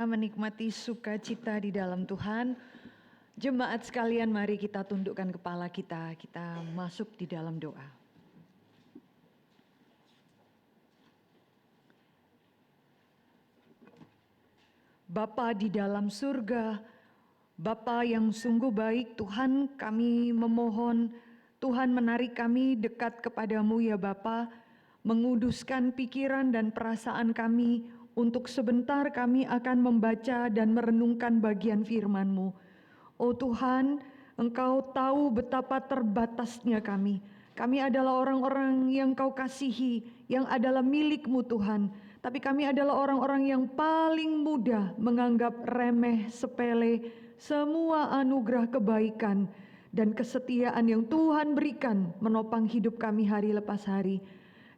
Menikmati sukacita di dalam Tuhan. Jemaat sekalian, mari kita tundukkan kepala kita masuk di dalam doa. Bapa di dalam surga, Bapa yang sungguh baik, Tuhan, kami memohon Tuhan menarik kami dekat kepadamu ya Bapa, menguduskan pikiran dan perasaan kami. Untuk sebentar kami akan membaca dan merenungkan bagian firman-Mu. Oh Tuhan, Engkau tahu betapa terbatasnya kami. Kami adalah orang-orang yang Kau kasihi, yang adalah milik-Mu Tuhan. Tapi kami adalah orang-orang yang paling mudah menganggap remeh, sepele, semua anugerah kebaikan dan kesetiaan yang Tuhan berikan menopang hidup kami hari lepas hari.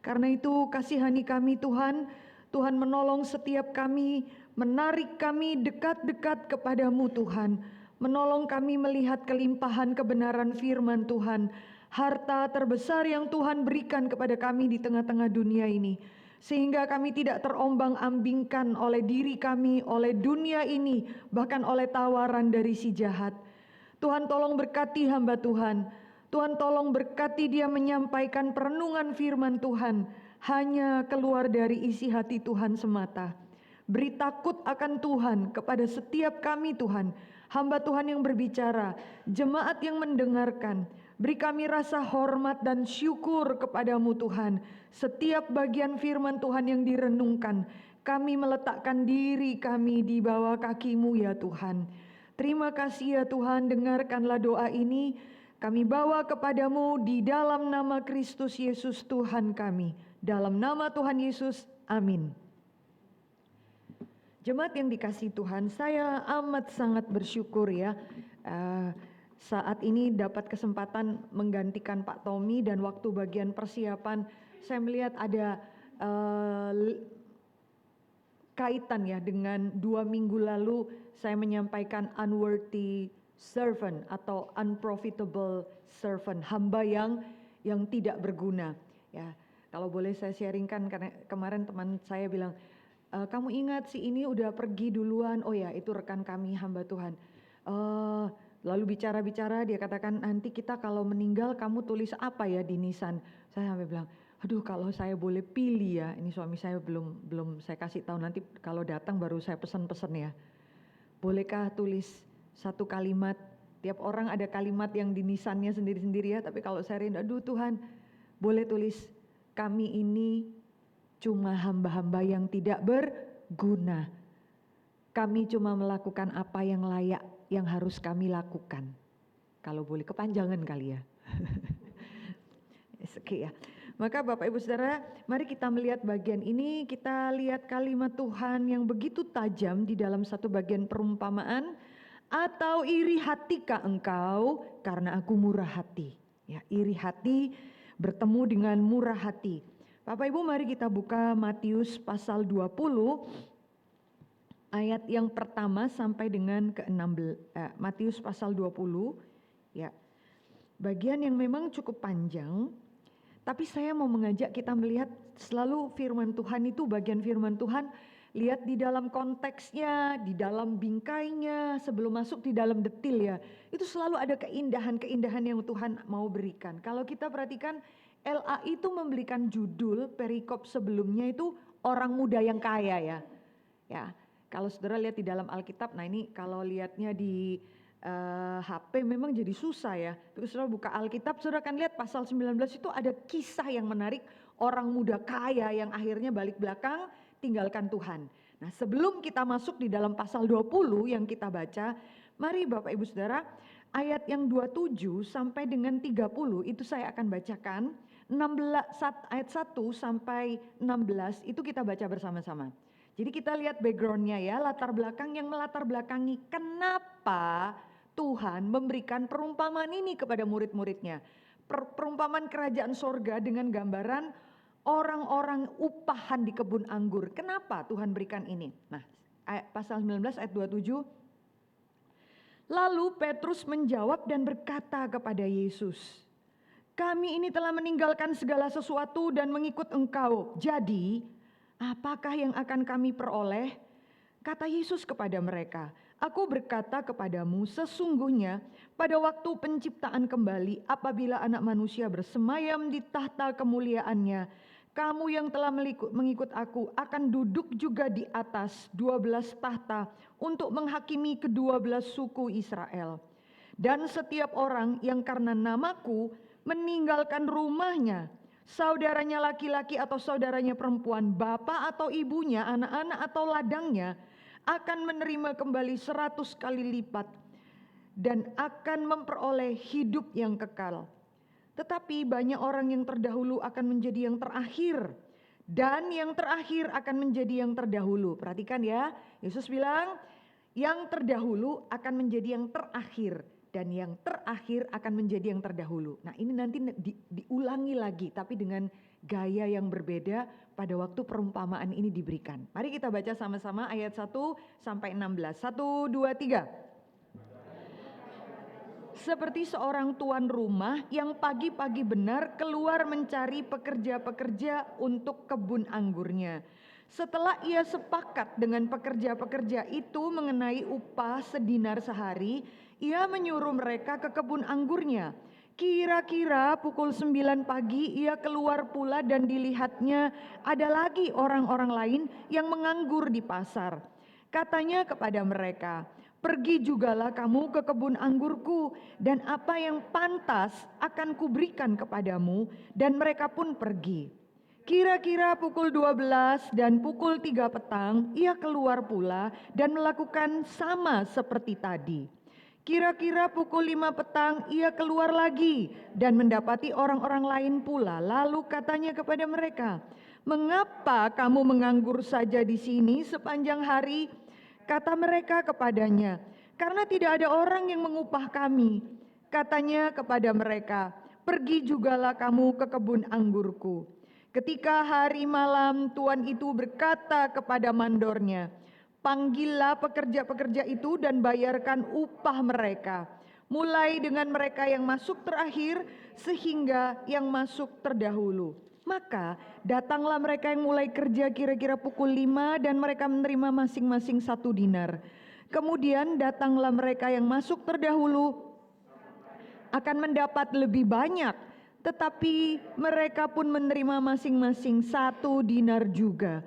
Karena itu kasihani kami Tuhan, Tuhan menolong setiap kami, menarik kami dekat-dekat kepadamu Tuhan. Menolong kami melihat kelimpahan kebenaran firman Tuhan. Harta terbesar yang Tuhan berikan kepada kami di tengah-tengah dunia ini. Sehingga kami tidak terombang-ambingkan oleh diri kami, oleh dunia ini, bahkan oleh tawaran dari si jahat. Tuhan tolong berkati hamba Tuhan. Tuhan tolong berkati dia menyampaikan perenungan firman Tuhan hanya keluar dari isi hati Tuhan semata. Beri takut akan Tuhan kepada setiap kami Tuhan, hamba Tuhan yang berbicara, jemaat yang mendengarkan. Beri kami rasa hormat dan syukur kepadamu Tuhan. Setiap bagian firman Tuhan yang direnungkan, kami meletakkan diri kami di bawah kaki-Mu ya Tuhan. Terima kasih ya Tuhan, dengarkanlah doa ini. Kami bawa kepadamu di dalam nama Kristus Yesus Tuhan kami. Dalam nama Tuhan Yesus, amin. Jemaat yang dikasihi Tuhan, saya amat sangat bersyukur ya. Saat ini dapat kesempatan menggantikan Pak Tommy dan waktu bagian persiapan saya melihat ada kaitan ya dengan 2 minggu lalu saya menyampaikan unworthy servant atau unprofitable servant, hamba yang tidak berguna ya. Kalau boleh saya sharingkan, karena kemarin teman saya bilang, kamu ingat si ini udah pergi duluan. Oh ya, itu rekan kami hamba Tuhan. Lalu bicara-bicara dia katakan, nanti kita kalau meninggal kamu tulis apa ya di nisan. Saya sampai bilang, aduh kalau saya boleh pilih ya, ini suami saya belum saya kasih tahu, nanti kalau datang baru saya pesan-pesan ya. Bolehkah tulis satu kalimat, tiap orang ada kalimat yang di nisannya sendiri-sendiri ya, tapi kalau saya rindu, aduh Tuhan boleh tulis, kami ini cuma hamba-hamba yang tidak berguna. Kami cuma melakukan apa yang layak, yang harus kami lakukan. Kalau boleh kepanjangan kali ya. Oke ya. Maka Bapak Ibu Saudara, mari kita melihat bagian ini, kita lihat kalimat Tuhan yang begitu tajam di dalam satu bagian perumpamaan. Atau iri hatikah engkau karena aku murah hati. Ya, iri hati bertemu dengan murah hati. Bapak Ibu mari kita buka Matius pasal 20 ayat yang pertama sampai dengan ke-16. Matius pasal 20 ya. Bagian yang memang cukup panjang, tapi saya mau mengajak kita melihat selalu firman Tuhan itu, bagian firman Tuhan, lihat di dalam konteksnya, di dalam bingkainya, sebelum masuk di dalam detil ya. Itu selalu ada keindahan-keindahan yang Tuhan mau berikan. Kalau kita perhatikan, LA itu memberikan judul perikop sebelumnya itu orang muda yang kaya ya. Ya, kalau saudara lihat di dalam Alkitab, nah ini kalau lihatnya di HP memang jadi susah ya. Terus saudara buka Alkitab, saudara akan lihat pasal 19 itu ada kisah yang menarik, orang muda kaya yang akhirnya balik belakang tinggalkan Tuhan. Nah sebelum kita masuk di dalam pasal 20 yang kita baca, mari Bapak Ibu Saudara, ayat yang 27 sampai dengan 30 itu saya akan bacakan. 16, ayat 1 sampai 16 itu kita baca bersama-sama. Jadi kita lihat backgroundnya ya, latar belakang yang melatar belakangi kenapa Tuhan memberikan perumpamaan ini kepada murid-muridnya. Perumpamaan kerajaan sorga dengan gambaran orang-orang upahan di kebun anggur. Kenapa Tuhan berikan ini? Nah, pasal 19 ayat 27. Lalu Petrus menjawab dan berkata kepada Yesus, kami ini telah meninggalkan segala sesuatu dan mengikut Engkau. Jadi, apakah yang akan kami peroleh? Kata Yesus kepada mereka, "Aku berkata kepadamu, sesungguhnya pada waktu penciptaan kembali, apabila Anak Manusia bersemayam di tahta kemuliaannya, kamu yang telah mengikut aku akan duduk juga di atas 12 tahta untuk menghakimi ke-12 suku Israel. Dan setiap orang yang karena namaku meninggalkan rumahnya, saudaranya laki-laki atau saudaranya perempuan, bapak atau ibunya, anak-anak atau ladangnya, akan menerima kembali 100 kali lipat dan akan memperoleh hidup yang kekal. Tetapi banyak orang yang terdahulu akan menjadi yang terakhir, dan yang terakhir akan menjadi yang terdahulu." Perhatikan ya, Yesus bilang yang terdahulu akan menjadi yang terakhir, dan yang terakhir akan menjadi yang terdahulu. Nah, ini nanti diulangi lagi, tapi dengan gaya yang berbeda pada waktu perumpamaan ini diberikan. Mari kita baca sama-sama ayat 1 sampai 16. 1, 2, 3. "Seperti seorang tuan rumah yang pagi-pagi benar keluar mencari pekerja-pekerja untuk kebun anggurnya. Setelah ia sepakat dengan pekerja-pekerja itu mengenai upah sedinar sehari, ia menyuruh mereka ke kebun anggurnya. Kira-kira pukul 9 pagi ia keluar pula dan dilihatnya ada lagi orang-orang lain yang menganggur di pasar. Katanya kepada mereka, 'Pergi jugalah kamu ke kebun anggurku, dan apa yang pantas akan kuberikan kepadamu.' Dan mereka pun pergi. Kira-kira pukul 12 dan pukul 3 petang ia keluar pula dan melakukan sama seperti tadi. Kira-kira pukul 5 petang ia keluar lagi dan mendapati orang-orang lain pula. Lalu katanya kepada mereka, 'Mengapa kamu menganggur saja di sini sepanjang hari?' Kata mereka kepadanya, 'Karena tidak ada orang yang mengupah kami.' Katanya kepada mereka, 'Pergi jugalah kamu ke kebun anggurku.' Ketika hari malam, tuan itu berkata kepada mandornya, 'Panggillah pekerja-pekerja itu dan bayarkan upah mereka, mulai dengan mereka yang masuk terakhir sehingga yang masuk terdahulu.' Maka datanglah mereka yang mulai kerja kira-kira pukul 5 dan mereka menerima masing-masing 1 dinar. Kemudian datanglah mereka yang masuk terdahulu akan mendapat lebih banyak, tetapi mereka pun menerima masing-masing 1 dinar juga.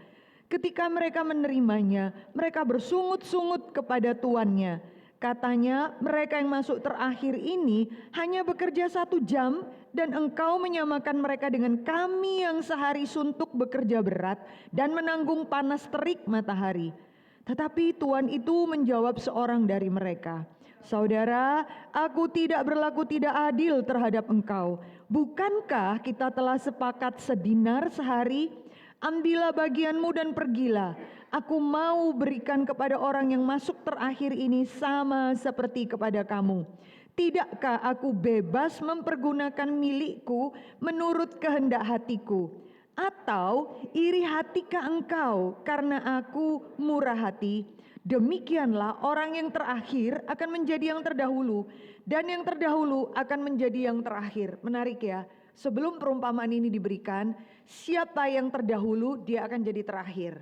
Ketika mereka menerimanya, mereka bersungut-sungut kepada tuannya. Katanya, 'Mereka yang masuk terakhir ini hanya bekerja 1 jam, dan engkau menyamakan mereka dengan kami yang sehari suntuk bekerja berat dan menanggung panas terik matahari.' Tetapi tuan itu menjawab seorang dari mereka, 'Saudara, aku tidak berlaku tidak adil terhadap engkau. Bukankah kita telah sepakat sedinar sehari? Ambillah bagianmu dan pergilah. Aku mau berikan kepada orang yang masuk terakhir ini sama seperti kepada kamu. Tidakkah aku bebas mempergunakan milikku menurut kehendak hatiku? Atau iri hatikah engkau karena aku murah hati?' Demikianlah orang yang terakhir akan menjadi yang terdahulu, dan yang terdahulu akan menjadi yang terakhir." Menarik ya, sebelum perumpamaan ini diberikan, siapa yang terdahulu dia akan jadi terakhir.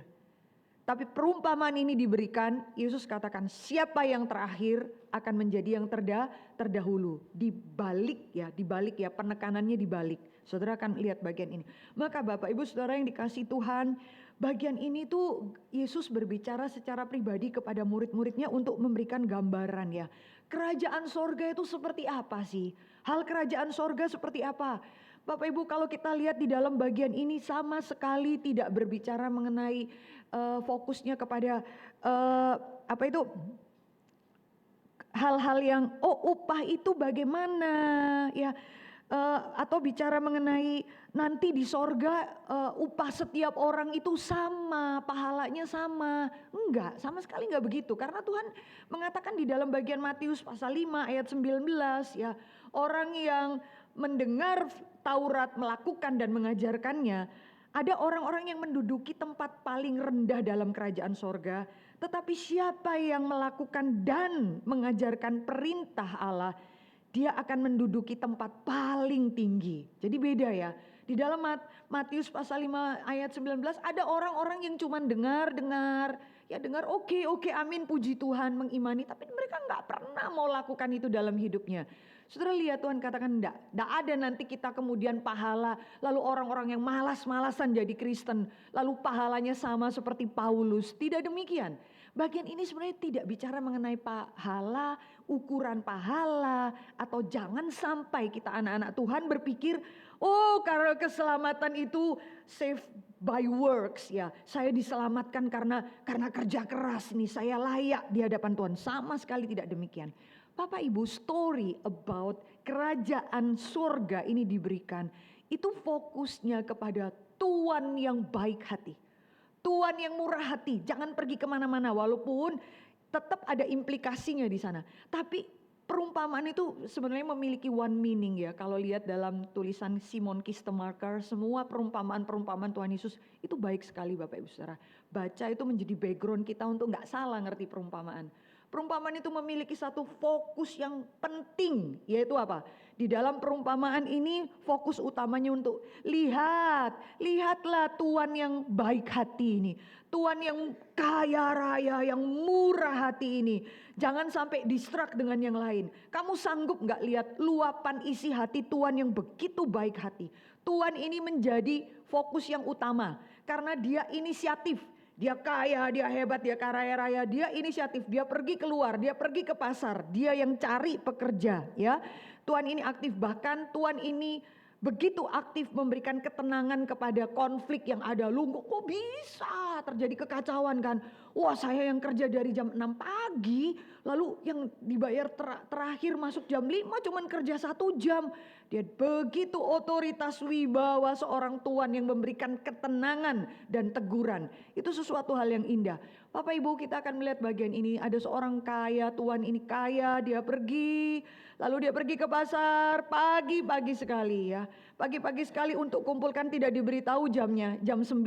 Tapi perumpamaan ini diberikan, Yesus katakan siapa yang terakhir akan menjadi yang terdahulu. Dibalik ya, penekanannya dibalik. Saudara akan lihat bagian ini. Maka Bapak Ibu Saudara yang dikasihi Tuhan, bagian ini tuh Yesus berbicara secara pribadi kepada murid-muridnya untuk memberikan gambaran ya. Kerajaan sorga itu seperti apa sih? Hal kerajaan sorga seperti apa? Bapak Ibu, kalau kita lihat di dalam bagian ini sama sekali tidak berbicara mengenai fokusnya kepada hal-hal yang upah itu bagaimana ya, atau bicara mengenai nanti di sorga upah setiap orang itu sama, pahalanya sama. Enggak, sama sekali enggak begitu. Karena Tuhan mengatakan di dalam bagian Matius pasal 5 ayat 19 ya, orang yang mendengar Taurat, melakukan dan mengajarkannya, ada orang-orang yang menduduki tempat paling rendah dalam kerajaan sorga. Tetapi siapa yang melakukan dan mengajarkan perintah Allah, dia akan menduduki tempat paling tinggi. Jadi beda ya. Di dalam Matius pasal 5 ayat 19 ada orang-orang yang cuma dengar, ya dengar oke, amin, puji Tuhan, mengimani, tapi mereka nggak pernah mau lakukan itu dalam hidupnya. Saudara lihat Tuhan katakan enggak ada nanti kita kemudian pahala, lalu orang-orang yang malas-malasan jadi Kristen, lalu pahalanya sama seperti Paulus. Tidak demikian. Bagian ini sebenarnya tidak bicara mengenai pahala, ukuran pahala, atau jangan sampai kita anak-anak Tuhan berpikir, oh karena keselamatan itu save by works ya. Saya diselamatkan karena kerja keras nih, saya layak di hadapan Tuhan. Sama sekali tidak demikian. Bapak Ibu, story about kerajaan surga ini diberikan, itu fokusnya kepada Tuhan yang baik hati. Tuhan yang murah hati, jangan pergi kemana-mana walaupun tetap ada implikasinya di sana. Tapi perumpamaan itu sebenarnya memiliki one meaning ya. Kalau lihat dalam tulisan Simon Kistemaker, semua perumpamaan Tuhan Yesus itu baik sekali Bapak Ibu Saudara. Baca itu menjadi background kita untuk nggak salah ngerti perumpamaan. Perumpamaan itu memiliki satu fokus yang penting, yaitu apa? Di dalam perumpamaan ini fokus utamanya untuk lihatlah Tuhan yang baik hati ini. Tuhan yang kaya raya, yang murah hati ini. Jangan sampai distract dengan yang lain. Kamu sanggup gak lihat luapan isi hati Tuhan yang begitu baik hati? Tuhan ini menjadi fokus yang utama karena dia inisiatif. Dia kaya, dia hebat, dia kaya raya, dia inisiatif, dia pergi keluar, dia pergi ke pasar, dia yang cari pekerja ya. Tuhan ini aktif, bahkan Tuhan ini begitu aktif memberikan ketenangan kepada konflik yang ada. Lu kok bisa terjadi kekacauan kan? Wah saya yang kerja dari jam 6 pagi, lalu yang dibayar terakhir masuk jam 5 cuman kerja 1 jam. Dia begitu otoritas wibawa seorang Tuhan yang memberikan ketenangan dan teguran. Itu sesuatu hal yang indah. Bapak Ibu kita akan melihat bagian ini. Ada seorang kaya, Tuhan ini kaya, dia pergi. Lalu dia pergi ke pasar pagi-pagi sekali ya. Pagi-pagi sekali untuk kumpulkan tidak diberitahu jamnya. Jam 9,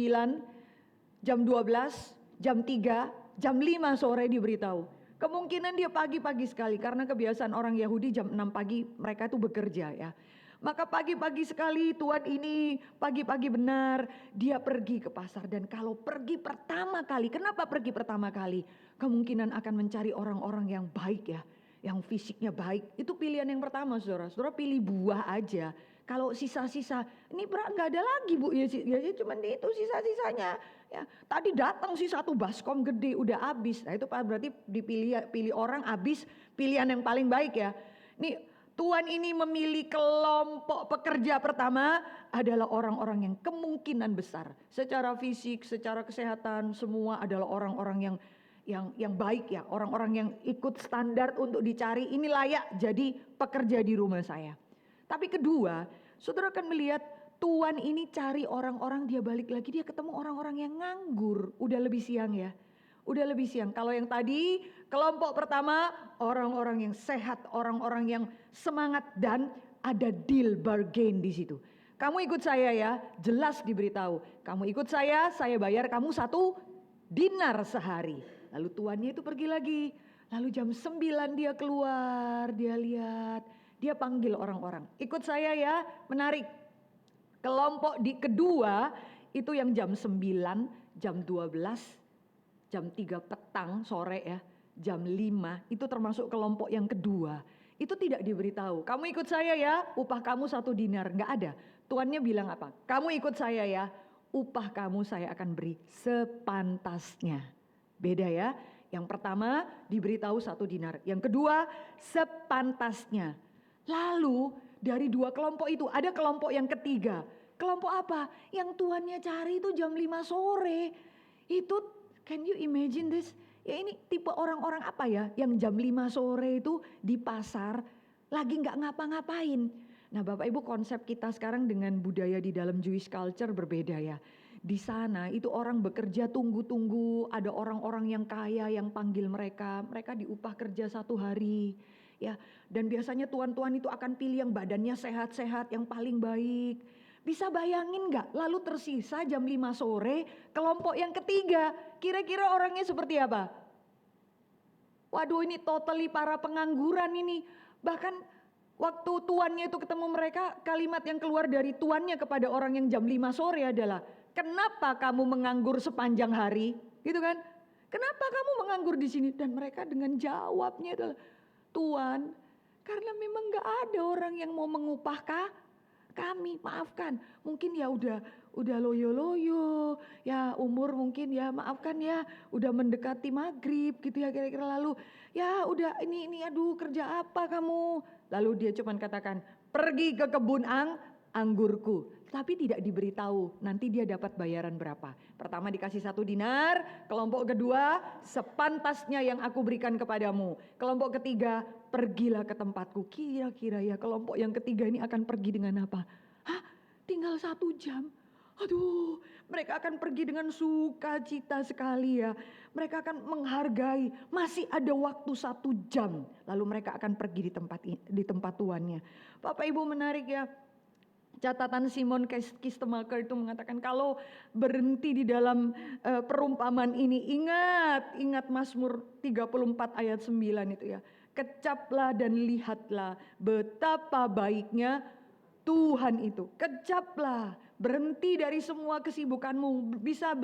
jam 12, jam 3, jam 5 sore diberitahu. Kemungkinan dia pagi-pagi sekali karena kebiasaan orang Yahudi jam 6 pagi mereka itu bekerja ya. Maka pagi-pagi sekali Tuhan ini pagi-pagi benar dia pergi ke pasar. Dan kalau pergi pertama kali, kenapa pergi pertama kali? Kemungkinan akan mencari orang-orang yang baik ya, yang fisiknya baik. Itu pilihan yang pertama saudara. Saudara pilih buah aja. Kalau sisa-sisa, ini nggak ada lagi bu, ya cuma itu sisa-sisanya. Ya, tadi datang sih satu baskom gede udah habis. Nah itu berarti pilih orang habis pilihan yang paling baik ya. Nih Tuhan ini memilih kelompok pekerja pertama adalah orang-orang yang kemungkinan besar secara fisik, secara kesehatan semua adalah orang-orang yang baik ya, orang-orang yang ikut standar untuk dicari. Ini layak jadi pekerja di rumah saya. Tapi kedua, saudara akan melihat Tuhan ini cari orang-orang, dia balik lagi, dia ketemu orang-orang yang nganggur. Udah lebih siang ya, udah lebih siang. Kalau yang tadi kelompok pertama orang-orang yang sehat, orang-orang yang semangat dan ada deal bargain di situ. Kamu ikut saya ya, jelas diberitahu. Kamu ikut saya bayar kamu 1 dinar sehari. Lalu tuannya itu pergi lagi. Lalu jam 9 dia keluar, dia lihat, dia panggil orang-orang. Ikut saya ya, menarik. Kelompok di kedua itu yang jam 9, jam 12, jam 3 petang sore ya, jam 5 itu termasuk kelompok yang kedua. Itu tidak diberitahu. Kamu ikut saya ya, upah kamu 1 dinar. Enggak ada. Tuannya bilang apa? Kamu ikut saya ya, upah kamu saya akan beri sepantasnya. Beda ya. Yang pertama diberitahu 1 dinar. Yang kedua sepantasnya. Lalu dari 2 kelompok itu ada kelompok yang ketiga. Kelompok apa? Yang tuannya cari itu jam 5 sore. Itu can you imagine this? Ya ini tipe orang-orang apa ya? Yang jam 5 sore itu di pasar lagi gak ngapa-ngapain. Nah Bapak Ibu konsep kita sekarang dengan budaya di dalam Jewish culture berbeda ya. Di sana itu orang bekerja tunggu-tunggu, ada orang-orang yang kaya yang panggil mereka diupah kerja 1 hari. Ya, dan biasanya tuan-tuan itu akan pilih yang badannya sehat-sehat, yang paling baik. Bisa bayangin gak? Lalu tersisa jam 5 sore, kelompok yang ketiga. Kira-kira orangnya seperti apa? Waduh ini totally para pengangguran ini. Bahkan waktu tuannya itu ketemu mereka, kalimat yang keluar dari tuannya kepada orang yang jam 5 sore adalah, kenapa kamu menganggur sepanjang hari? Gitu kan? Kenapa kamu menganggur di sini? Dan mereka dengan jawabnya adalah, Tuhan, karena memang gak ada orang yang mau mengupah kami, maafkan. Mungkin ya udah loyo-loyo, ya umur mungkin ya maafkan ya, udah mendekati maghrib gitu ya kira-kira, lalu ya udah ini aduh kerja apa kamu? Lalu dia cuman katakan, pergi ke kebun anggurku. Tapi tidak diberitahu nanti dia dapat bayaran berapa. Pertama dikasih 1 dinar, kelompok kedua sepantasnya yang aku berikan kepadamu. Kelompok ketiga, pergilah ke tempatku. Kira-kira ya kelompok yang ketiga ini akan pergi dengan apa? Hah? Tinggal 1 jam. Aduh, mereka akan pergi dengan sukacita sekali ya. Mereka akan menghargai, masih ada waktu 1 jam. Lalu mereka akan pergi di tempat tuannya. Bapak Ibu menarik ya. Catatan Simon Kistemaker itu mengatakan kalau berhenti di dalam perumpamaan ini, ingat Mazmur 34 ayat 9 itu ya. Kecaplah dan lihatlah betapa baiknya Tuhan itu. Kecaplah, berhenti dari semua kesibukanmu, bisa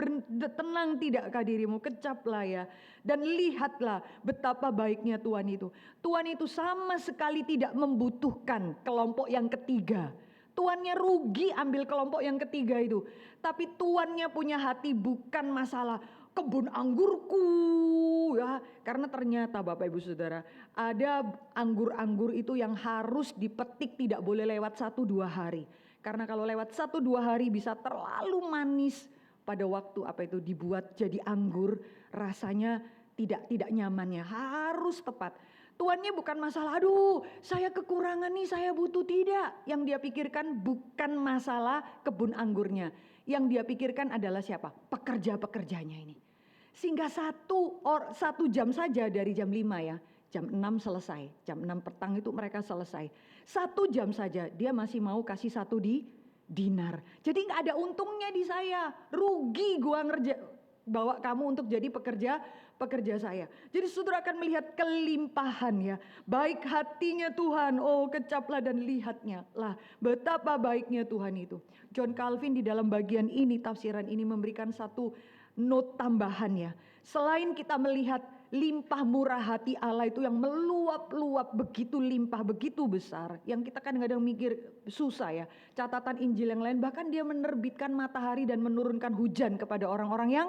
tenang tidakkah dirimu, kecaplah ya. Dan lihatlah betapa baiknya Tuhan itu. Tuhan itu sama sekali tidak membutuhkan kelompok yang ketiga. Tuannya rugi ambil kelompok yang ketiga itu. Tapi tuannya punya hati bukan masalah kebun anggurku ya. Karena ternyata Bapak Ibu Saudara, ada anggur-anggur itu yang harus dipetik tidak boleh lewat 1-2 hari. Karena kalau lewat 1-2 hari bisa terlalu manis pada waktu dibuat jadi anggur, rasanya tidak nyamannya, harus tepat. Tuannya bukan masalah, aduh saya kekurangan nih, saya butuh, tidak. Yang dia pikirkan bukan masalah kebun anggurnya. Yang dia pikirkan adalah siapa? Pekerja-pekerjanya ini. Sehingga 1 jam saja dari jam 5 ya, jam 6 selesai. Jam 6 petang itu mereka selesai. 1 jam saja dia masih mau kasih 1 dinar. Jadi gak ada untungnya di saya, rugi gua bawa kamu untuk jadi pekerja saya. Jadi saudara akan melihat kelimpahan ya. Baik hatinya Tuhan, oh kecaplah dan lihatnya lah betapa baiknya Tuhan itu. John Calvin di dalam bagian ini, tafsiran ini memberikan 1 note tambahan ya. Selain kita melihat limpah murah hati Allah itu yang meluap-luap begitu limpah, begitu besar, yang kita kadang-kadang mikir susah ya. Catatan Injil yang lain, bahkan dia menerbitkan matahari dan menurunkan hujan kepada orang-orang yang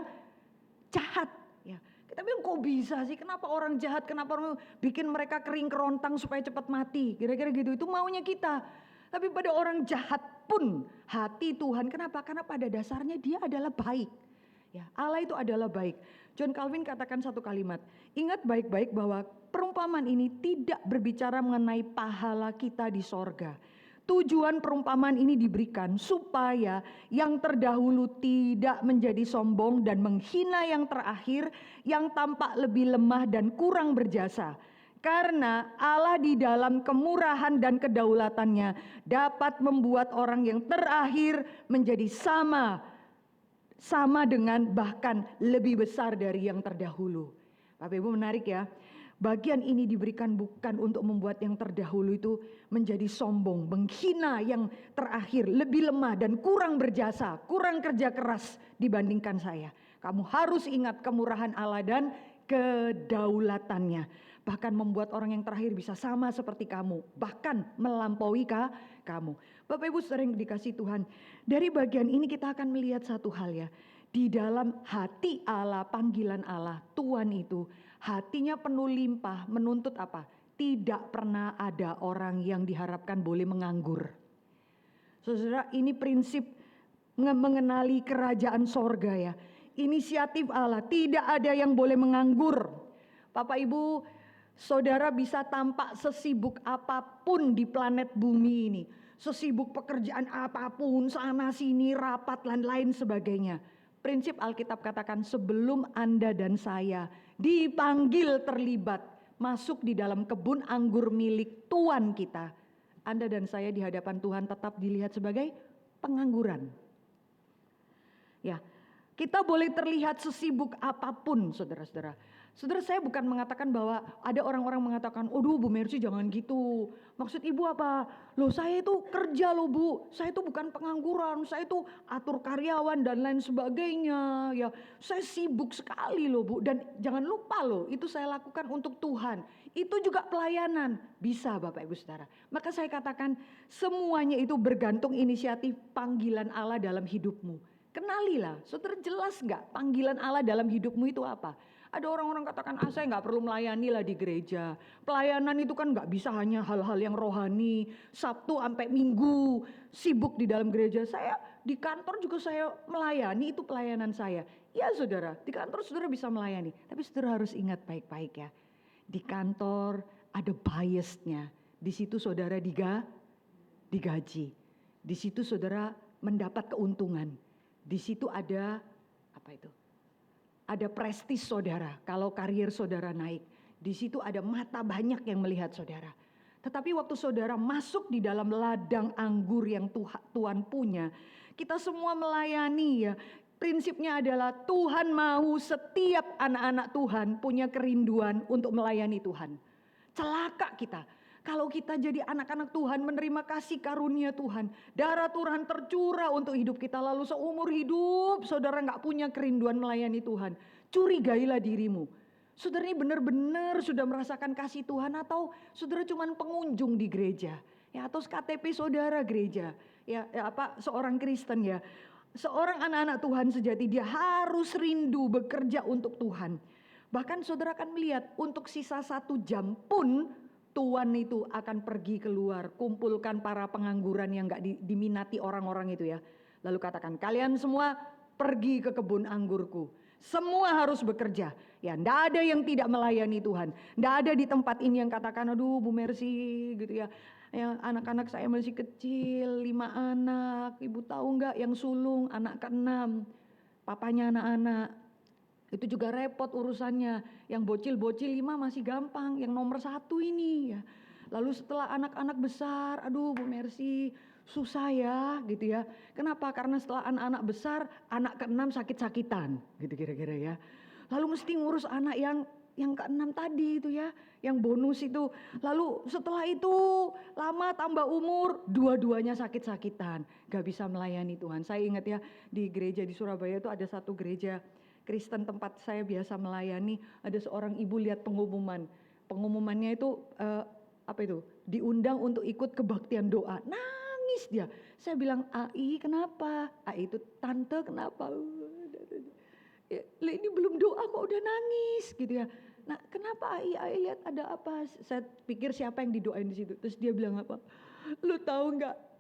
jahat ya. Kita bilang kok bisa sih, kenapa orang jahat, kenapa orang bikin mereka kering kerontang supaya cepat mati, kira-kira gitu. Itu maunya kita. Tapi pada orang jahat pun hati Tuhan, kenapa? Karena pada dasarnya dia adalah baik ya. Allah itu adalah baik. John Calvin katakan 1 kalimat, ingat baik-baik bahwa perumpamaan ini tidak berbicara mengenai pahala kita di sorga. Tujuan perumpamaan ini diberikan supaya yang terdahulu tidak menjadi sombong dan menghina yang terakhir, yang tampak lebih lemah dan kurang berjasa. Karena Allah di dalam kemurahan dan kedaulatannya dapat membuat orang yang terakhir menjadi sama dengan bahkan lebih besar dari yang terdahulu. Bapak Ibu menarik ya. Bagian ini diberikan bukan untuk membuat yang terdahulu itu menjadi sombong, menghina yang terakhir, lebih lemah dan kurang berjasa, kurang kerja keras dibandingkan saya. Kamu harus ingat kemurahan Allah dan kedaulatannya. Bahkan membuat orang yang terakhir bisa sama seperti kamu, bahkan melampaui kamu. Bapak Ibu sering dikasih Tuhan, dari bagian ini kita akan melihat satu hal ya. Di dalam hati Allah, panggilan Allah, Tuhan itu hatinya penuh limpah, menuntut apa? Tidak pernah ada orang yang diharapkan boleh menganggur. Saudara, ini prinsip mengenali kerajaan sorga ya. Inisiatif Allah, tidak ada yang boleh menganggur. Bapak Ibu, saudara bisa tampak sesibuk apapun di planet bumi ini. Sesibuk pekerjaan apapun, sana sini, rapat dan lain sebagainya. Prinsip Alkitab katakan sebelum Anda dan saya dipanggil terlibat masuk di dalam kebun anggur milik Tuhan kita, Anda dan saya di hadapan Tuhan tetap dilihat sebagai pengangguran. Ya, kita boleh terlihat sesibuk apapun saudara-saudara. Saudara, saya bukan mengatakan bahwa ada orang-orang mengatakan, "Aduh Bu Mercy jangan gitu. Maksud ibu apa? Loh saya itu kerja loh Bu, saya itu bukan pengangguran, saya itu atur karyawan dan lain sebagainya. Ya, saya sibuk sekali loh Bu." Dan jangan lupa loh, itu saya lakukan untuk Tuhan. Itu juga pelayanan. Bisa Bapak Ibu Saudara. Maka saya katakan semuanya itu bergantung inisiatif panggilan Allah dalam hidupmu. Kenalilah, saudara, jelas nggak panggilan Allah dalam hidupmu itu apa? Ada orang-orang katakan, saya nggak perlu melayani lah di gereja. Pelayanan itu kan nggak bisa hanya hal-hal yang rohani. Sabtu sampai Minggu sibuk di dalam gereja. Saya di kantor juga saya melayani, itu pelayanan saya. Ya saudara, di kantor saudara bisa melayani. Tapi saudara harus ingat baik-baik ya. Di kantor ada biasnya. Di situ saudara digaji. Di situ saudara mendapat keuntungan. Di situ ada apa itu? Ada prestis saudara, kalau karier saudara naik. Di situ ada mata banyak yang melihat saudara. Tetapi waktu saudara masuk di dalam ladang anggur yang Tuhan punya, kita semua melayani ya. Prinsipnya adalah Tuhan mau setiap anak-anak Tuhan punya kerinduan untuk melayani Tuhan. Celaka kita. Kalau kita jadi anak-anak Tuhan, menerima kasih karunia Tuhan, darah Tuhan tercurah untuk hidup kita, lalu seumur hidup saudara gak punya kerinduan melayani Tuhan, curigailah dirimu. Saudara ini benar-benar sudah merasakan kasih Tuhan, atau saudara cuma pengunjung di gereja, ya, atau KTP saudara gereja, seorang Kristen ya. Seorang anak-anak Tuhan sejati dia harus rindu bekerja untuk Tuhan. Bahkan saudara akan melihat untuk sisa 1 jam pun Tuhan itu akan pergi keluar, kumpulkan para pengangguran yang gak diminati orang-orang itu ya. Lalu katakan, kalian semua pergi ke kebun anggurku. Semua harus bekerja. Ya, ndak ada yang tidak melayani Tuhan. Ndak ada di tempat ini yang katakan, aduh Bu Mercy gitu ya. Ya, anak-anak saya masih kecil, 5 anak. Ibu tahu nggak yang sulung anak ke-6, papanya anak-anak. Itu juga repot urusannya. Yang bocil-bocil 5 masih gampang, yang nomor 1 ini ya. Lalu setelah anak-anak besar, aduh Bu Mercy susah ya gitu ya. Kenapa? Karena setelah anak-anak besar, anak ke-6 sakit-sakitan gitu kira-kira ya. Lalu mesti ngurus anak yang ke-6 tadi itu ya, yang bonus itu. Lalu setelah itu lama tambah umur, dua-duanya sakit-sakitan, gak bisa melayani Tuhan. Saya ingat ya, di gereja di Surabaya itu ada satu gereja Kristen tempat saya biasa melayani, ada seorang ibu lihat pengumuman. Pengumumannya itu diundang untuk ikut kebaktian doa. Nangis dia. Saya bilang, "Ai, kenapa?" Ai itu, "Tante, kenapa?" Ya, ini belum doa kok udah nangis gitu ya. Nah, kenapa Ai? Ai lihat ada apa? Saya pikir siapa yang didoain di situ. Terus dia bilang apa? "Lu tahu nggak?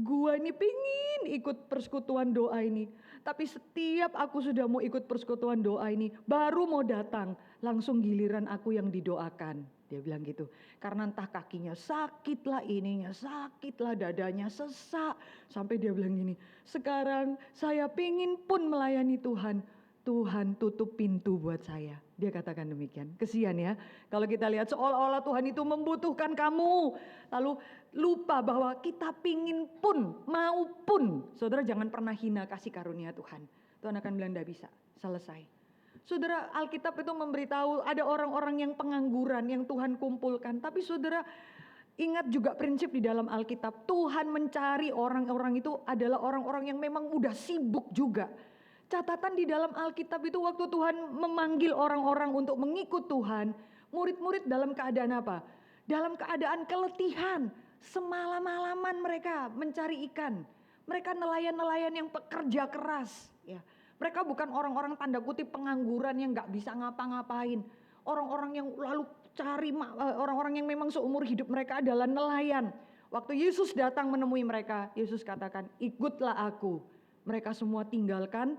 Gua ini pingin ikut persekutuan doa ini. Tapi setiap aku sudah mau ikut persekutuan doa ini, baru mau datang, langsung giliran aku yang didoakan." Dia bilang gitu. Karena entah kakinya sakit lah, ininya sakit lah, dadanya sesak. Sampai dia bilang gini, "Sekarang saya pingin pun melayani Tuhan. Tuhan tutup pintu buat saya." Dia katakan demikian. Kesian ya. Kalau kita lihat seolah-olah Tuhan itu membutuhkan kamu. Lalu lupa bahwa kita pingin pun, mau pun. Saudara jangan pernah hina kasih karunia Tuhan. Tuhan akan bilang tidak bisa, selesai. Saudara, Alkitab itu memberitahu ada orang-orang yang pengangguran yang Tuhan kumpulkan. Tapi saudara ingat juga prinsip di dalam Alkitab. Tuhan mencari orang-orang itu adalah orang-orang yang memang udah sibuk juga. Catatan di dalam Alkitab itu waktu Tuhan memanggil orang-orang untuk mengikut Tuhan, murid-murid dalam keadaan apa? Dalam keadaan keletihan, semalam-malaman mereka mencari ikan. Mereka nelayan-nelayan yang pekerja keras. Ya. Mereka bukan orang-orang tanda kutip pengangguran yang gak bisa ngapa-ngapain. Orang-orang yang lalu cari, orang-orang yang memang seumur hidup mereka adalah nelayan. Waktu Yesus datang menemui mereka, Yesus katakan, "Ikutlah aku." Mereka semua tinggalkan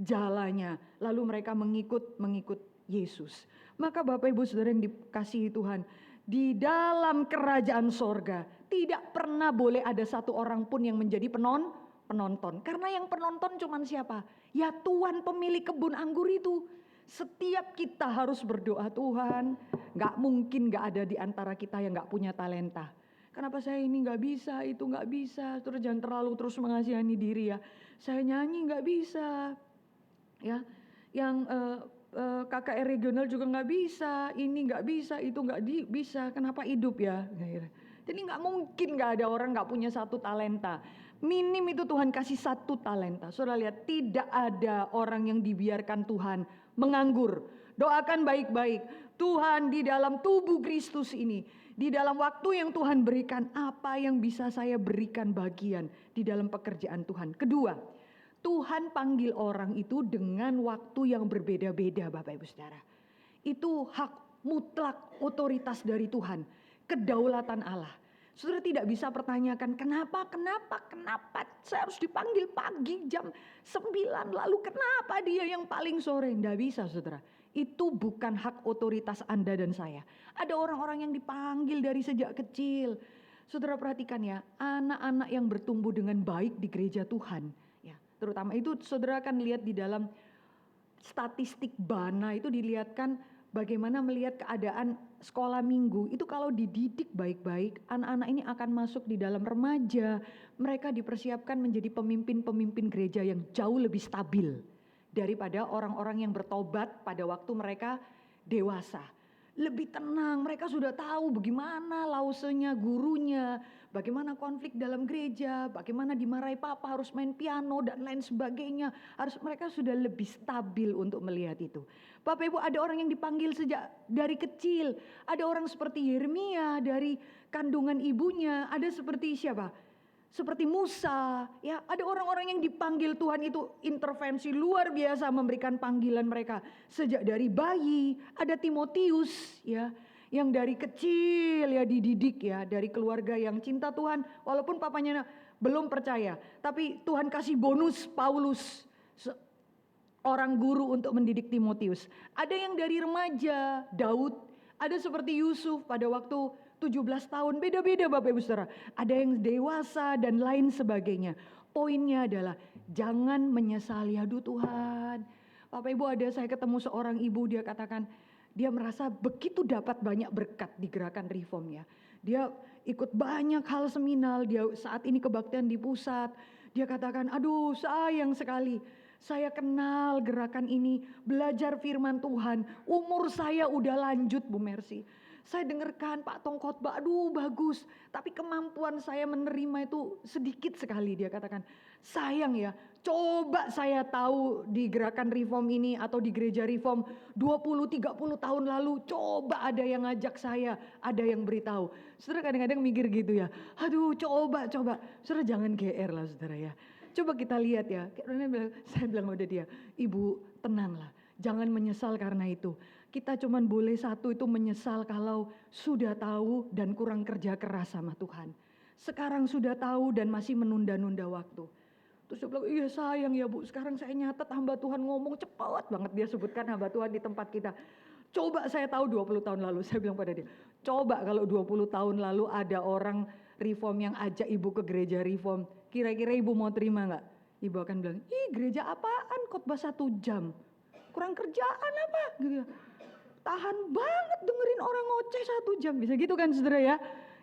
jalannya, lalu mereka mengikut Yesus. Maka Bapak Ibu Saudara yang dikasihi Tuhan, di dalam kerajaan sorga tidak pernah boleh ada satu orang pun yang menjadi penonton. Karena yang penonton cuman siapa? Ya Tuhan pemilik kebun anggur itu. Setiap kita harus berdoa, Tuhan, gak mungkin gak ada di antara kita yang gak punya talenta. Kenapa saya ini gak bisa, itu gak bisa. Terus jangan terlalu terus mengasihani diri ya. Saya nyanyi gak bisa. Ya, yang KKR regional juga nggak bisa, ini nggak bisa, itu nggak bisa, kenapa hidup ya? Jadi nggak mungkin nggak ada orang nggak punya satu talenta. Minim itu Tuhan kasih satu talenta. Saudara lihat, tidak ada orang yang dibiarkan Tuhan menganggur. Doakan baik-baik. Tuhan, di dalam tubuh Kristus ini, di dalam waktu yang Tuhan berikan, apa yang bisa saya berikan bagian di dalam pekerjaan Tuhan. Kedua, Tuhan panggil orang itu dengan waktu yang berbeda-beda, Bapak Ibu Saudara. Itu hak mutlak otoritas dari Tuhan, kedaulatan Allah. Saudara tidak bisa pertanyakan kenapa saya harus dipanggil pagi jam 9, lalu kenapa dia yang paling sore? Tidak bisa, Saudara. Itu bukan hak otoritas Anda dan saya. Ada orang-orang yang dipanggil dari sejak kecil. Saudara perhatikan ya, anak-anak yang bertumbuh dengan baik di gereja Tuhan, ya, terutama itu saudara akan lihat di dalam statistik Bana itu dilihatkan bagaimana melihat keadaan sekolah minggu. Itu kalau dididik baik-baik, anak-anak ini akan masuk di dalam remaja. Mereka dipersiapkan menjadi pemimpin-pemimpin gereja yang jauh lebih stabil daripada orang-orang yang bertobat pada waktu mereka dewasa. Lebih tenang, mereka sudah tahu bagaimana lausenya gurunya, bagaimana konflik dalam gereja, bagaimana dimarahi papa harus main piano dan lain sebagainya. Mereka sudah lebih stabil untuk melihat itu. Bapak Ibu, ada orang yang dipanggil sejak dari kecil. Ada orang seperti Yeremia dari kandungan ibunya. Ada seperti siapa? Seperti Musa, ya, ada orang-orang yang dipanggil Tuhan itu intervensi luar biasa memberikan panggilan mereka sejak dari bayi. Ada Timotius, ya, yang dari kecil ya dididik ya dari keluarga yang cinta Tuhan, walaupun papanya belum percaya, tapi Tuhan kasih bonus Paulus, orang guru untuk mendidik Timotius. Ada yang dari remaja, Daud, ada seperti Yusuf pada waktu 17 tahun, beda-beda Bapak Ibu Saudara. Ada yang dewasa dan lain sebagainya. Poinnya adalah jangan menyesali, aduh Tuhan. Bapak Ibu, ada saya ketemu seorang ibu, dia katakan dia merasa begitu dapat banyak berkat di gerakan Reform ya. Dia ikut banyak hal seminal, dia saat ini kebaktian di pusat. Dia katakan, aduh sayang sekali. Saya kenal gerakan ini, belajar firman Tuhan. Umur saya udah lanjut Bu Mercy. Saya dengarkan Pak Tong khotbah, aduh bagus. Tapi kemampuan saya menerima itu sedikit sekali. Dia katakan, sayang ya, coba saya tahu di gerakan Reform ini atau di gereja Reform 20-30 tahun lalu. Coba ada yang ngajak saya, ada yang beritahu. Saudara kadang-kadang mikir gitu ya, aduh coba. Saudara jangan GR lah saudara ya. Coba kita lihat ya, saya bilang pada dia, ibu tenanglah, jangan menyesal karena itu. Kita cuman boleh satu itu menyesal kalau sudah tahu dan kurang kerja keras sama Tuhan. Sekarang sudah tahu dan masih menunda-nunda waktu. Terus dia bilang, iya sayang ya Bu, sekarang saya nyatet hamba Tuhan ngomong cepat banget. Dia sebutkan hamba Tuhan di tempat kita. Coba saya tahu 20 tahun lalu, saya bilang pada dia, coba kalau 20 tahun lalu ada orang Reform yang ajak ibu ke gereja Reform, kira-kira ibu mau terima gak? Ibu akan bilang, ih gereja apaan khotbah 1 jam, kurang kerjaan apa gitu ya. Tahan banget dengerin orang ngoceh 1 jam, bisa gitu kan saudara ya.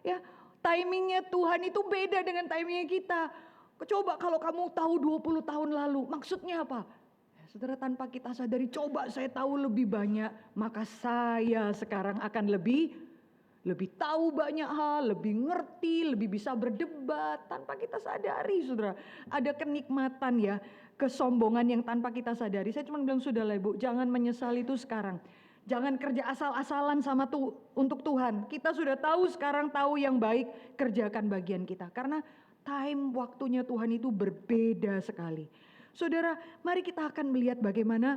Ya, timingnya Tuhan itu beda dengan timingnya kita. Coba kalau kamu tahu 20 tahun lalu, maksudnya apa? Ya, saudara tanpa kita sadari, coba saya tahu lebih banyak, maka saya sekarang akan lebih tahu banyak hal, lebih ngerti, lebih bisa berdebat tanpa kita sadari saudara. Ada kenikmatan ya, kesombongan yang tanpa kita sadari. Saya cuma bilang sudah lah Ibu, jangan menyesal itu sekarang. Jangan kerja asal-asalan sama untuk Tuhan. Kita sudah tahu sekarang, tahu yang baik, kerjakan bagian kita. Karena time waktunya Tuhan itu berbeda sekali. Saudara, mari kita akan melihat bagaimana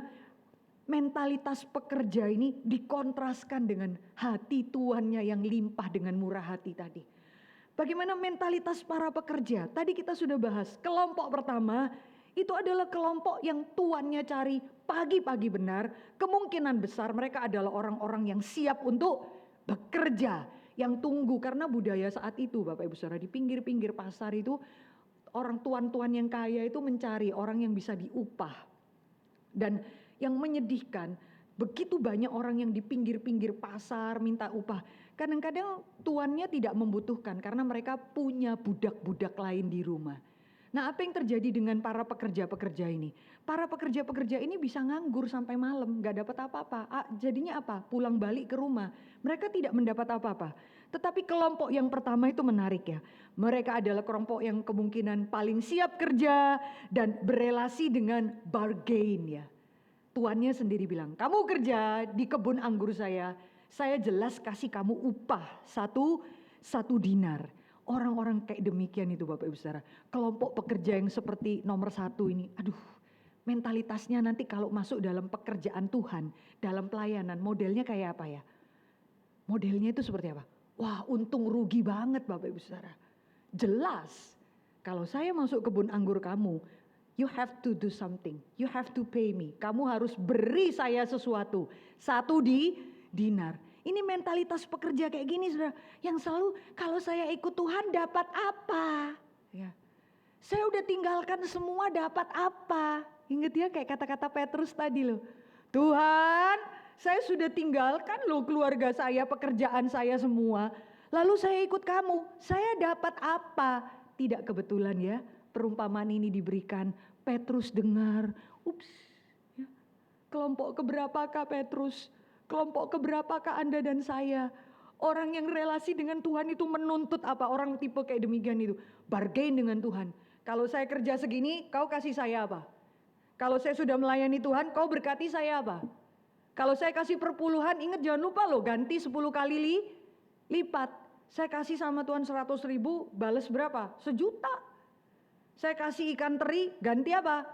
mentalitas pekerja ini dikontraskan dengan hati tuannya yang limpah dengan murah hati tadi. Bagaimana mentalitas para pekerja? Tadi kita sudah bahas, kelompok pertama itu adalah kelompok yang tuannya cari pagi-pagi benar, kemungkinan besar mereka adalah orang-orang yang siap untuk bekerja, yang tunggu. Karena budaya saat itu Bapak Ibu Saudara, di pinggir-pinggir pasar itu orang tuan-tuan yang kaya itu mencari orang yang bisa diupah. Dan yang menyedihkan, begitu banyak orang yang di pinggir-pinggir pasar minta upah. Kadang-kadang tuannya tidak membutuhkan karena mereka punya budak-budak lain di rumah. Nah, apa yang terjadi dengan para pekerja-pekerja ini? Para pekerja-pekerja ini bisa nganggur sampai malam, nggak dapat apa-apa. Jadinya apa? Pulang balik ke rumah, mereka tidak mendapat apa-apa. Tetapi kelompok yang pertama itu menarik ya. Mereka adalah kelompok yang kemungkinan paling siap kerja dan berelasi dengan bargain ya. Tuannya sendiri bilang, kamu kerja di kebun anggur saya jelas kasih kamu upah satu dinar. Orang-orang kayak demikian itu Bapak Ibu Saudara. Kelompok pekerja yang seperti nomor 1 ini, aduh, mentalitasnya nanti kalau masuk dalam pekerjaan Tuhan, dalam pelayanan, modelnya kayak apa ya? Modelnya itu seperti apa? Wah, untung rugi banget Bapak Ibu Saudara. Jelas, kalau saya masuk kebun anggur kamu, you have to do something, you have to pay me. Kamu harus beri saya sesuatu, 1 dinar. Ini mentalitas pekerja kayak gini saudara, yang selalu kalau saya ikut Tuhan dapat apa? Ya. Saya udah tinggalkan semua dapat apa? Ingat ya kayak kata-kata Petrus tadi loh. Tuhan, saya sudah tinggalkan loh keluarga saya, pekerjaan saya semua. Lalu saya ikut kamu, saya dapat apa? Tidak kebetulan ya, perumpamaan ini diberikan. Petrus dengar, ups, ya. Kelompok keberapakah Petrus? Kelompok keberapakah Anda dan saya? Orang yang relasi dengan Tuhan itu menuntut apa? Orang tipe kayak demikian itu. Bargain dengan Tuhan. Kalau saya kerja segini, kau kasih saya apa? Kalau saya sudah melayani Tuhan, kau berkati saya apa? Kalau saya kasih perpuluhan, ingat jangan lupa loh, ganti 10 kali lipat. Saya kasih sama Tuhan 100.000, balas berapa? 1 juta. Saya kasih ikan teri, ganti apa?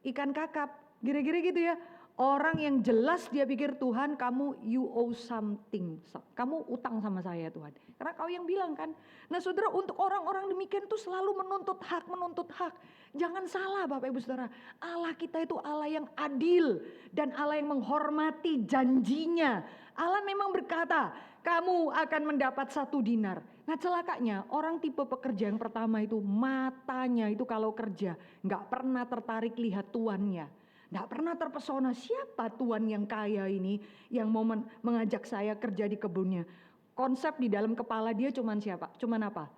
Ikan kakap. Kira-kira gitu ya. Orang yang jelas dia pikir Tuhan kamu you owe something. Kamu utang sama saya Tuhan. Karena kau yang bilang kan. Nah saudara, untuk orang-orang demikian itu selalu menuntut hak. Jangan salah Bapak Ibu Saudara. Allah kita itu Allah yang adil. Dan Allah yang menghormati janjinya. Allah memang berkata kamu akan mendapat 1 dinar. Nah celakanya orang tipe pekerja yang pertama itu matanya itu kalau kerja gak pernah tertarik lihat tuannya. Nggak pernah terpesona siapa tuan yang kaya ini yang mau mengajak saya kerja di kebunnya. Konsep di dalam kepala dia cuman siapa? Cuman apa?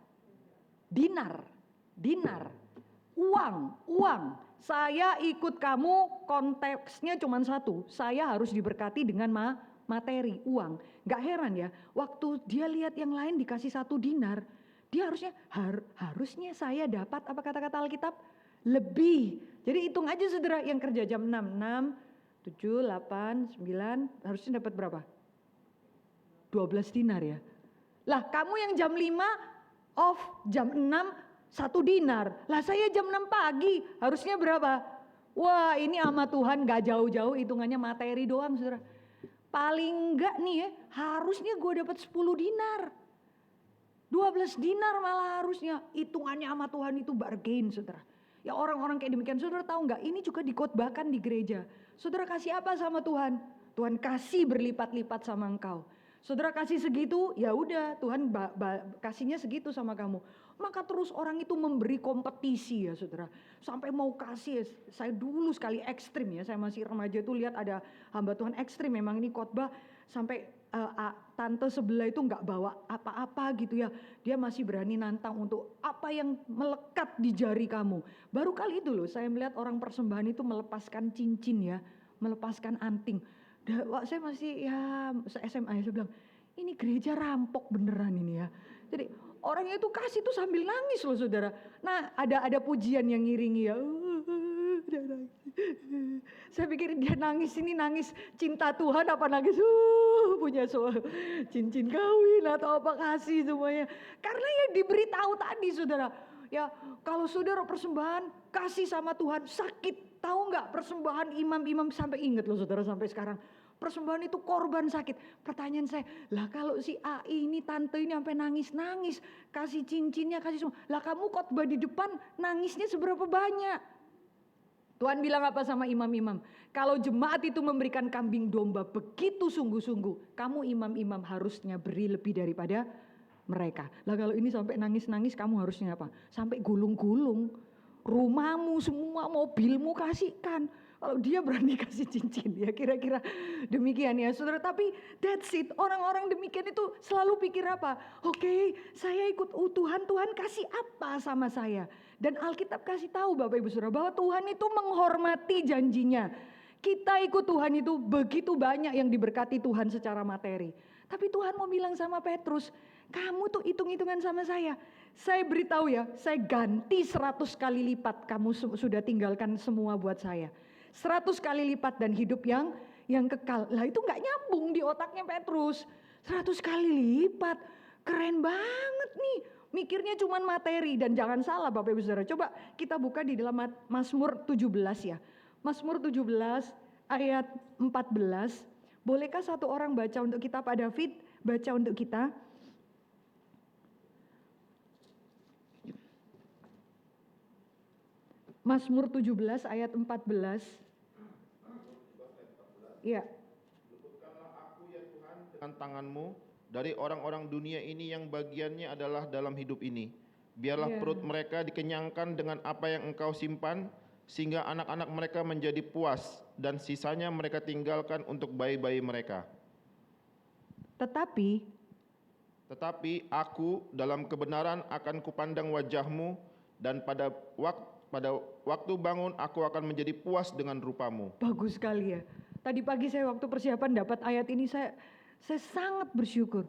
Dinar, uang. Saya ikut kamu konteksnya cuman 1. Saya harus diberkati dengan materi, uang. Nggak heran ya, waktu dia lihat yang lain dikasih 1 dinar, dia harusnya saya dapat apa kata-kata Alkitab? Lebih. Jadi hitung aja saudara yang kerja jam 6, 7, 8, 9 harusnya dapat berapa? 12 dinar ya. Lah kamu yang jam 5 off, jam 6 1 dinar. Lah saya jam 6 pagi harusnya berapa? Wah ini ama Tuhan gak jauh-jauh hitungannya materi doang saudara. Paling enggak nih ya harusnya gue dapat 10 dinar. 12 dinar malah harusnya. Hitungannya ama Tuhan itu bargain saudara. Ya orang-orang kayak demikian, saudara tahu nggak? Ini juga dikhotbahkan di gereja. Saudara kasih apa sama Tuhan? Tuhan kasih berlipat-lipat sama engkau. Saudara kasih segitu, ya udah Tuhan kasihnya segitu sama kamu. Maka terus orang itu memberi kompetisi ya saudara. Sampai mau kasih, saya dulu sekali ekstrim ya. Saya masih remaja itu lihat ada hamba Tuhan ekstrim. Memang ini khotbah sampai tante sebelah itu nggak bawa apa-apa gitu ya. Dia masih berani nantang untuk apa yang melekat di jari kamu. Baru kali itu loh saya melihat orang persembahan itu melepaskan cincin ya, melepaskan anting. Saya masih ya SMA ya, saya bilang ini gereja rampok beneran ini ya. Jadi orangnya itu kasih tuh sambil nangis loh saudara. Nah ada pujian yang ngiringi ya. Saya pikir dia nangis ini nangis cinta Tuhan apa nangis punya cincin kawin atau apa kasih semuanya. Karena yang diberitahu tadi saudara. Ya kalau saudara persembahan kasih sama Tuhan sakit. Tahu nggak persembahan imam-imam sampai ingat loh saudara sampai sekarang. Persembahan itu korban sakit. Pertanyaan saya, lah kalau si A ini tante ini sampai nangis-nangis kasih cincinnya kasih semua. Lah kamu khotbah di depan nangisnya seberapa banyak? Tuhan bilang apa sama imam-imam? Kalau jemaat itu memberikan kambing domba begitu sungguh-sungguh, kamu imam-imam harusnya beri lebih daripada mereka. Lah kalau ini sampai nangis-nangis kamu harusnya apa? Sampai gulung-gulung. Rumahmu semua, mobilmu kasihkan. Kalau dia berani kasih cincin, ya kira-kira demikian ya saudara. Tapi that's it, orang-orang demikian itu selalu pikir apa? Oke, saya ikut Tuhan, Tuhan kasih apa sama saya? Dan Alkitab kasih tahu Bapak Ibu Saudara bahwa Tuhan itu menghormati janjinya. Kita ikut Tuhan itu begitu banyak yang diberkati Tuhan secara materi. Tapi Tuhan mau bilang sama Petrus, kamu tuh hitung-hitungan sama saya. Saya beritahu ya, saya ganti 100 kali lipat kamu sudah tinggalkan semua buat saya. 100 kali lipat dan hidup yang kekal. Lah itu gak nyambung di otaknya Petrus. 100 kali lipat, keren banget nih. Mikirnya cuman materi. Dan jangan salah Bapak Ibu Saudara, coba kita buka di dalam Mazmur 17 ya. Mazmur 17 ayat 14. Bolehkah satu orang baca untuk kita, Pak David? Baca untuk kita. Mazmur 17 ayat 14. Ya. Luputkanlah aku ya Tuhan dengan tangan-Mu dari orang-orang dunia ini yang bagiannya adalah dalam hidup ini. Biarlah perut mereka dikenyangkan dengan apa yang Engkau simpan, sehingga anak-anak mereka menjadi puas dan sisanya mereka tinggalkan untuk bayi-bayi mereka. Tetapi aku dalam kebenaran akan kupandang wajah-Mu, dan pada waktu bangun aku akan menjadi puas dengan rupa-Mu. Bagus sekali ya. Tadi pagi saya waktu persiapan dapat ayat ini, saya sangat bersyukur.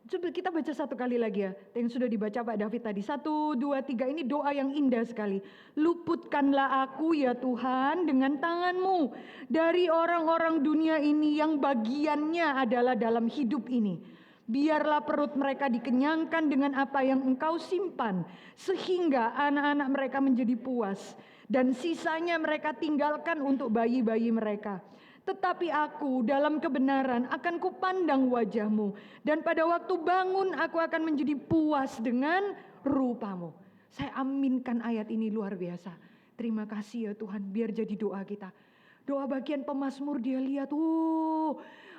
Coba kita baca satu kali lagi ya, yang sudah dibaca Pak David tadi. 1, 2, 3, ini doa yang indah sekali. Luputkanlah aku ya Tuhan dengan tangan-Mu dari orang-orang dunia ini yang bagiannya adalah dalam hidup ini. Biarlah perut mereka dikenyangkan dengan apa yang Engkau simpan, sehingga anak-anak mereka menjadi puas, dan sisanya mereka tinggalkan untuk bayi-bayi mereka. Tetapi aku dalam kebenaran akan kupandang wajah-Mu, dan pada waktu bangun aku akan menjadi puas dengan rupa-Mu. Saya aminkan ayat ini luar biasa. Terima kasih ya Tuhan, biar jadi doa kita. Doa bagian pemazmur dia lihat,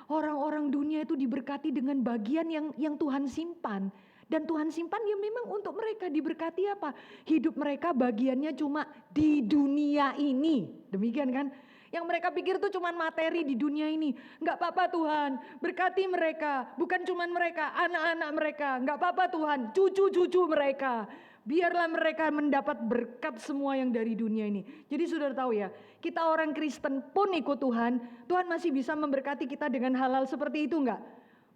orang-orang dunia itu diberkati dengan bagian yang Tuhan simpan. Dan Tuhan simpan ya memang untuk mereka diberkati apa? Hidup mereka bagiannya cuma di dunia ini. Demikian kan? Yang mereka pikir itu cuma materi di dunia ini. Enggak apa-apa Tuhan, berkati mereka. Bukan cuma mereka, anak-anak mereka. Enggak apa-apa Tuhan, cucu-cucu mereka. Biarlah mereka mendapat berkat semua yang dari dunia ini. Jadi saudara tahu ya, kita orang Kristen pun ikut Tuhan, Tuhan masih bisa memberkati kita dengan hal-hal seperti itu enggak?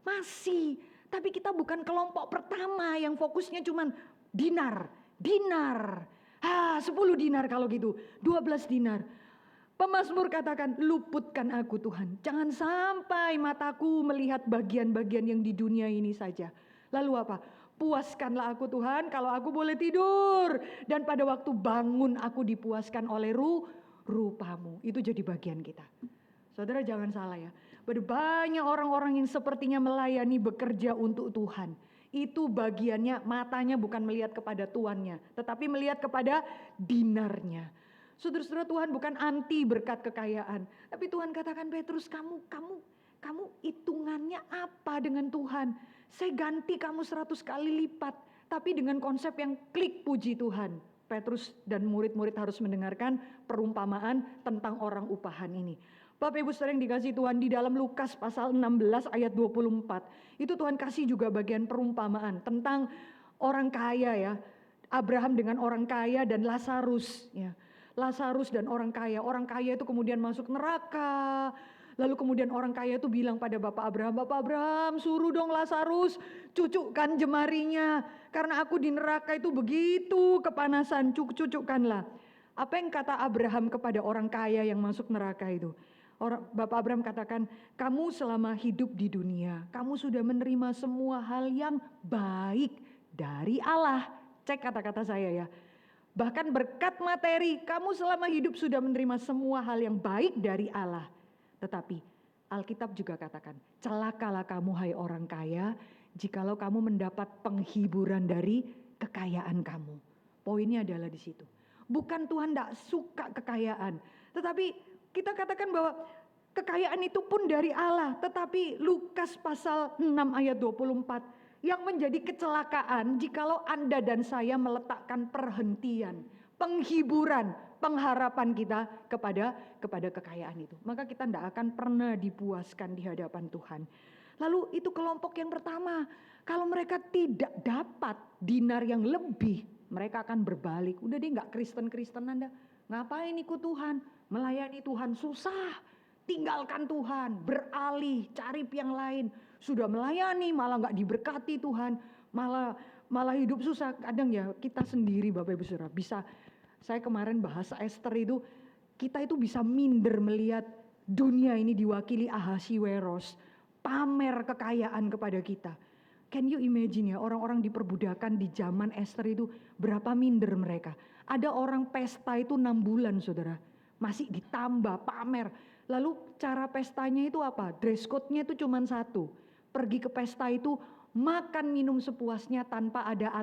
Masih. Tapi kita bukan kelompok pertama yang fokusnya cuma dinar. 10 dinar kalau gitu, 12 dinar. Pemazmur katakan, luputkan aku Tuhan. Jangan sampai mataku melihat bagian-bagian yang di dunia ini saja. Lalu apa? Puaskanlah aku Tuhan kalau aku boleh tidur. Dan pada waktu bangun aku dipuaskan oleh rupa-Mu. Itu jadi bagian kita. Saudara jangan salah ya. Banyak orang-orang yang sepertinya melayani bekerja untuk Tuhan. Itu bagiannya, matanya bukan melihat kepada tuannya, tetapi melihat kepada dinarnya. Saudara-saudara, Tuhan bukan anti berkat kekayaan, tapi Tuhan katakan, Petrus, kamu hitungannya apa dengan Tuhan? Saya ganti kamu 100 kali lipat, tapi dengan konsep yang klik puji Tuhan. Petrus dan murid-murid harus mendengarkan perumpamaan tentang orang upahan ini. Bapak Ibu saudara yang dikasih Tuhan, di dalam Lukas pasal 16 ayat 24, itu Tuhan kasih juga bagian perumpamaan tentang orang kaya ya. Abraham dengan orang kaya dan Lazarus ya. Lazarus dan orang kaya itu kemudian masuk neraka. Lalu kemudian orang kaya itu bilang pada Bapak Abraham, suruh dong Lazarus cucukkan jemarinya. Karena aku di neraka itu begitu kepanasan, cucukkanlah. Apa yang kata Abraham kepada orang kaya yang masuk neraka itu? Bapak Abraham katakan, kamu selama hidup di dunia, kamu sudah menerima semua hal yang baik dari Allah. Cek kata-kata saya ya. Bahkan berkat materi, kamu selama hidup sudah menerima semua hal yang baik dari Allah. Tetapi Alkitab juga katakan, celakalah kamu hai orang kaya, jikalau kamu mendapat penghiburan dari kekayaan kamu. Poinnya adalah di situ. Bukan Tuhan tidak suka kekayaan, tetapi kita katakan bahwa kekayaan itu pun dari Allah. Tetapi Lukas pasal 6 ayat 24, yang menjadi kecelakaan jikalau Anda dan saya meletakkan perhentian penghiburan, pengharapan kita kepada kekayaan itu. Maka kita tidak akan pernah dipuaskan di hadapan Tuhan. Lalu itu kelompok yang pertama. Kalau mereka tidak dapat dinar yang lebih, mereka akan berbalik. Udah deh nggak Kristen-Kristen Anda. Ngapain ikut Tuhan? Melayani Tuhan susah. Tinggalkan Tuhan, beralih, cari yang lain. Sudah melayani malah nggak diberkati Tuhan, malah hidup susah. Kadang ya kita sendiri Bapak Ibu Saudara bisa. Saya kemarin bahas Esther itu, kita itu bisa minder melihat dunia ini diwakili Ahasiweros, pamer kekayaan kepada kita. Can you imagine ya, orang-orang diperbudakan di zaman Esther itu berapa minder mereka. Ada orang pesta itu 6 bulan saudara, masih ditambah pamer. Lalu cara pestanya itu apa? Dress code-nya itu cuma satu. Pergi ke pesta itu makan minum sepuasnya tanpa ada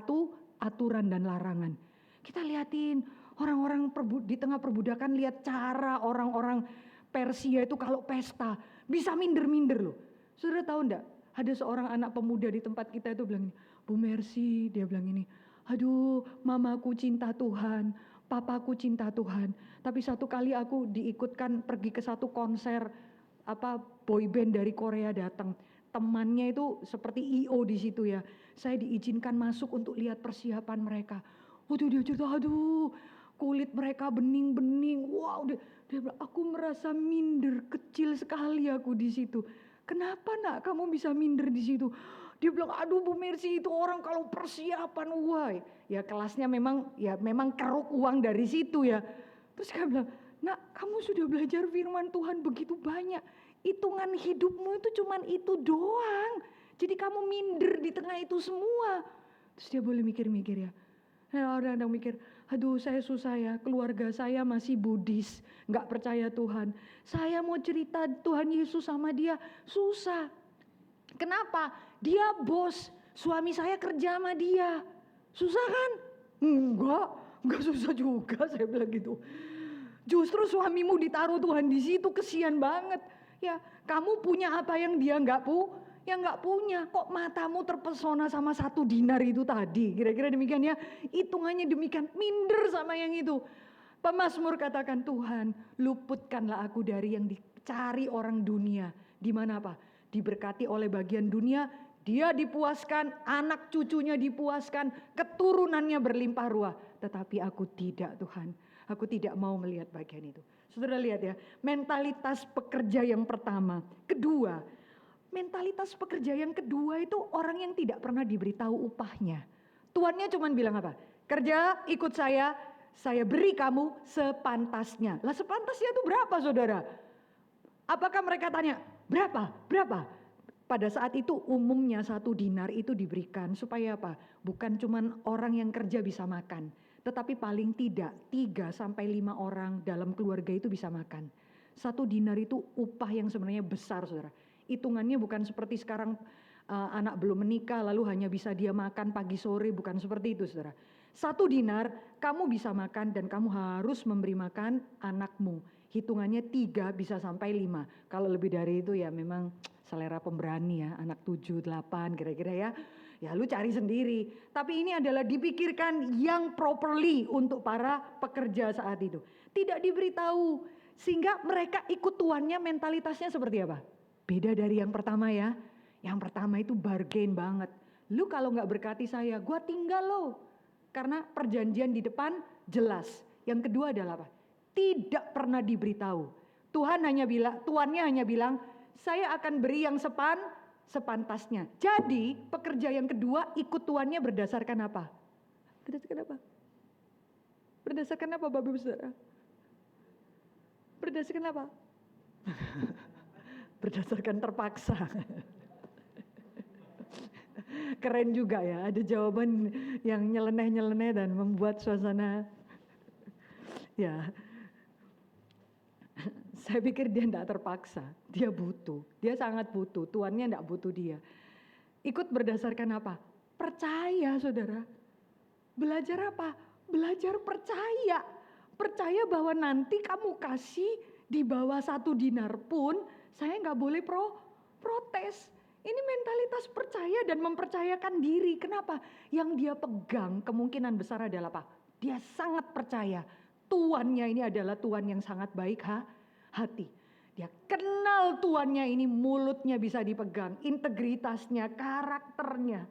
aturan dan larangan. Kita lihatin orang-orang di tengah perbudakan, lihat cara orang-orang Persia itu kalau pesta bisa minder-minder loh. Saudara tahu enggak? Ada seorang anak pemuda di tempat kita itu bilang ini, Bu Mercy, dia bilang ini, aduh mamaku cinta Tuhan, papaku cinta Tuhan. Tapi satu kali aku diikutkan pergi ke satu konser boy band dari Korea datang. Temannya itu seperti IO di situ ya. Saya diizinkan masuk untuk lihat persiapan mereka. Waduh dia cerita, aduh kulit mereka bening-bening. Wow, dia bilang, aku merasa minder, kecil sekali aku di situ. Kenapa nak kamu bisa minder di situ? Dia bilang, aduh Bu Mercy itu orang kalau persiapan wah. Ya kelasnya memang keruk uang dari situ ya. Terus dia bilang, nak kamu sudah belajar firman Tuhan begitu banyak. Hitungan hidupmu itu cuman itu doang. Jadi kamu minder di tengah itu semua. Terus dia boleh mikir-mikir ya. Orang-orang mikir, aduh saya susah ya, keluarga saya masih Buddhis, gak percaya Tuhan. Saya mau cerita Tuhan Yesus sama dia, susah. Kenapa? Dia bos, suami saya kerja sama dia. Susah kan? Enggak susah juga, saya bilang gitu. Justru suamimu ditaruh Tuhan di situ, kesian banget. Ya, kamu punya apa yang dia nggak punya. Kok matamu terpesona sama 1 dinar itu tadi? Kira-kira demikian ya. Hitungannya demikian, minder sama yang itu. Pemazmur katakan, Tuhan luputkanlah aku dari yang dicari orang dunia. Di mana apa? Diberkati oleh bagian dunia, dia dipuaskan, anak cucunya dipuaskan, keturunannya berlimpah ruah. Tetapi aku tidak Tuhan. Aku tidak mau melihat bagian itu. Saudara lihat ya, mentalitas pekerja yang pertama. Kedua, mentalitas pekerja yang kedua itu orang yang tidak pernah diberitahu upahnya. Tuannya cuma bilang apa? Kerja, ikut saya beri kamu sepantasnya. Lah sepantasnya itu berapa saudara? Apakah mereka tanya, berapa? Pada saat itu umumnya 1 dinar itu diberikan supaya apa? Bukan cuma orang yang kerja bisa makan. Tetapi paling tidak 3 sampai 5 orang dalam keluarga itu bisa makan. 1 dinar itu upah yang sebenarnya besar saudara. Hitungannya bukan seperti sekarang anak belum menikah lalu hanya bisa dia makan pagi sore, bukan seperti itu saudara. 1 dinar kamu bisa makan dan kamu harus memberi makan anakmu. Hitungannya 3 bisa sampai 5. Kalau lebih dari itu ya memang selera pemberani ya, anak 7, 8 kira-kira ya. Ya lu cari sendiri. Tapi ini adalah dipikirkan yang properly untuk para pekerja saat itu. Tidak diberitahu. Sehingga mereka ikut tuannya mentalitasnya seperti apa? Beda dari yang pertama ya. Yang pertama itu bargain banget. Lu kalau gak berkati saya, gua tinggal lo. Karena perjanjian di depan jelas. Yang kedua adalah apa? Tidak pernah diberitahu. Tuannya hanya bilang, saya akan beri yang sepantasnya. Jadi pekerja yang kedua ikut tuannya berdasarkan apa? Berdasarkan apa Bapak Ibu Saudara? Berdasarkan apa? Berdasarkan terpaksa. Keren juga ya, ada jawaban yang nyeleneh-nyeleneh dan membuat suasana ya. Saya pikir dia tidak terpaksa, dia butuh, dia sangat butuh, tuannya tidak butuh dia. Ikut berdasarkan apa? Percaya saudara. Belajar apa? Belajar percaya. Percaya bahwa nanti kamu kasih di bawah 1 dinar pun, saya nggak boleh protes. Ini mentalitas percaya dan mempercayakan diri. Kenapa? Yang dia pegang kemungkinan besar adalah apa? Dia sangat percaya tuannya ini adalah Tuhan yang sangat baik hati. Dia kenal tuannya ini, mulutnya bisa dipegang, integritasnya, karakternya.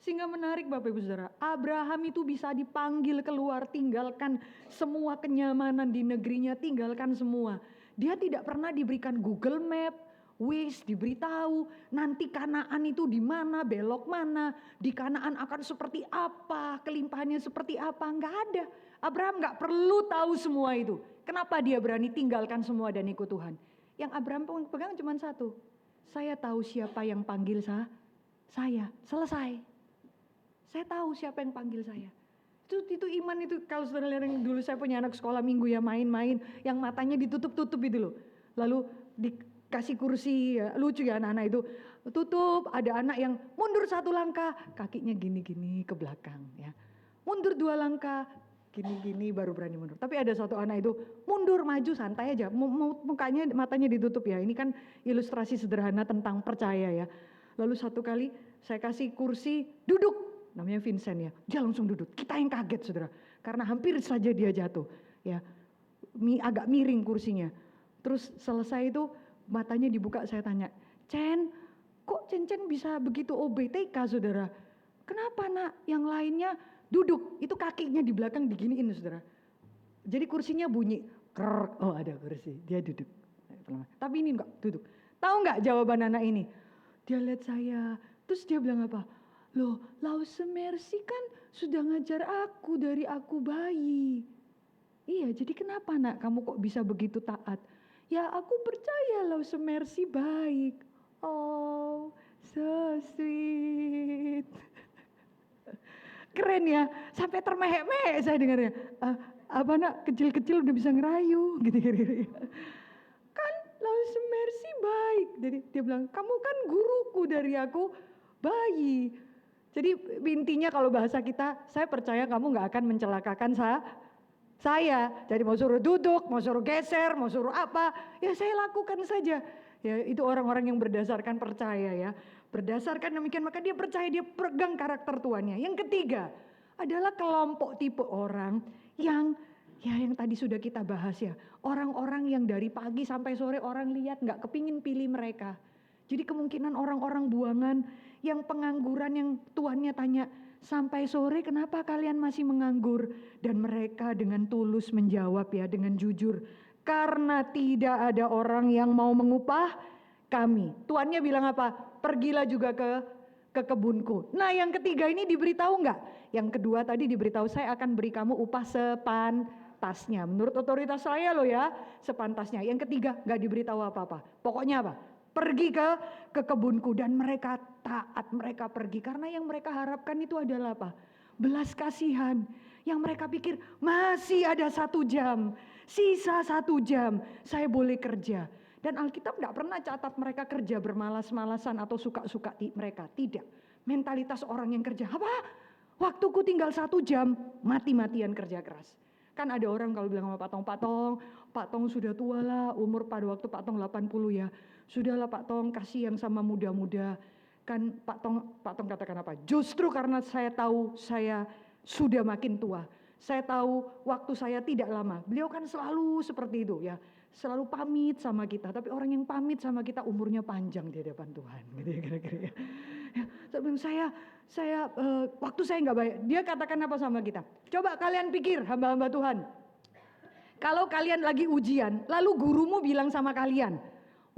Sehingga menarik Bapak Ibu Saudara, Abraham itu bisa dipanggil keluar, tinggalkan semua kenyamanan di negerinya, tinggalkan semua. Dia tidak pernah diberikan Google Map, Waze, diberitahu nanti Kanaan itu di mana, belok mana, di Kanaan akan seperti apa, kelimpahannya seperti apa, enggak ada. Abraham enggak perlu tahu semua itu. Kenapa dia berani tinggalkan semua dan ikut Tuhan? Yang Abraham pegang cuma satu, saya tahu siapa yang panggil saya, selesai. Saya tahu siapa yang panggil saya. Itu iman itu, kalau saudara lihat yang dulu saya punya anak sekolah minggu ya main-main, yang matanya ditutup-tutup itu loh. Lalu dikasih kursi, ya, lucu ya anak-anak itu, tutup, ada anak yang mundur 1 langkah, kakinya gini-gini ke belakang ya. Mundur 2 langkah, gini-gini baru berani mundur. Tapi ada satu anak itu mundur maju santai aja, mukanya matanya ditutup ya. Ini kan ilustrasi sederhana tentang percaya ya. Lalu satu kali saya kasih kursi duduk, namanya Vincent ya. Dia langsung duduk. Kita yang kaget saudara, karena hampir saja dia jatuh ya. Agak miring kursinya. Terus selesai itu matanya dibuka, saya tanya, Cen, kok Cen bisa begitu OBTK saudara? Kenapa nak? Yang lainnya duduk, itu kakinya di belakang diginiin saudara. Jadi kursinya bunyi, krrr, oh ada kursi, dia duduk. Tapi ini enggak duduk. Tahu enggak jawaban anak ini? Dia lihat saya, terus dia bilang apa? Loh, Lause Mercy kan sudah ngajar aku dari aku bayi. Iya, jadi kenapa nak kamu kok bisa begitu taat? Ya aku percaya Lause Mercy baik. Oh, so sweet. Keren ya, sampai termehek-mehek saya dengarnya. Apa nak, kecil-kecil udah bisa ngerayu gitu. Kan Lause Mercy baik. Jadi dia bilang, kamu kan guruku dari aku bayi. Jadi intinya kalau bahasa kita, saya percaya kamu gak akan mencelakakan saya. Jadi mau suruh duduk, mau suruh geser, mau suruh apa, ya saya lakukan saja. Ya itu orang-orang yang berdasarkan percaya ya. Berdasarkan demikian maka dia percaya, dia pegang karakter tuannya. Yang ketiga adalah kelompok tipe orang yang tadi sudah kita bahas ya. Orang-orang yang dari pagi sampai sore orang lihat gak kepingin pilih mereka. Jadi kemungkinan orang-orang buangan yang pengangguran yang tuannya tanya, sampai sore kenapa kalian masih menganggur? Dan mereka dengan tulus menjawab ya, dengan jujur. Karena tidak ada orang yang mau mengupah kami. Tuannya bilang apa? Pergilah juga ke kebunku. Nah yang ketiga ini diberitahu enggak? Yang kedua tadi diberitahu, saya akan beri kamu upah sepantasnya. Menurut otoritas saya loh ya, sepantasnya. Yang ketiga enggak diberitahu apa-apa. Pokoknya apa? Pergi ke kebunku, dan mereka taat, mereka pergi. Karena yang mereka harapkan itu adalah apa? Belas kasihan. Yang mereka pikir masih ada 1 jam, sisa 1 jam, saya boleh kerja. Dan Alkitab tidak pernah catat mereka kerja bermalas-malasan atau suka-suka mereka. Tidak. Mentalitas orang yang kerja, apa? Waktuku tinggal 1 jam, mati-matian kerja keras. Kan ada orang kalau bilang sama Pak Tong sudah tua lah, umur pada waktu Pak Tong 80 ya. Sudahlah Pak Tong, kasih yang sama muda-muda. Kan Pak Tong katakan apa? Justru karena saya tahu saya sudah makin tua. Saya tahu waktu saya tidak lama. Beliau kan selalu seperti itu ya. Selalu pamit sama kita, tapi orang yang pamit sama kita umurnya panjang di hadapan Tuhan, gitu ya kira-kira ya. Saya waktu saya nggak baik, dia katakan apa sama kita? Coba kalian pikir hamba-hamba Tuhan, kalau kalian lagi ujian, lalu gurumu bilang sama kalian,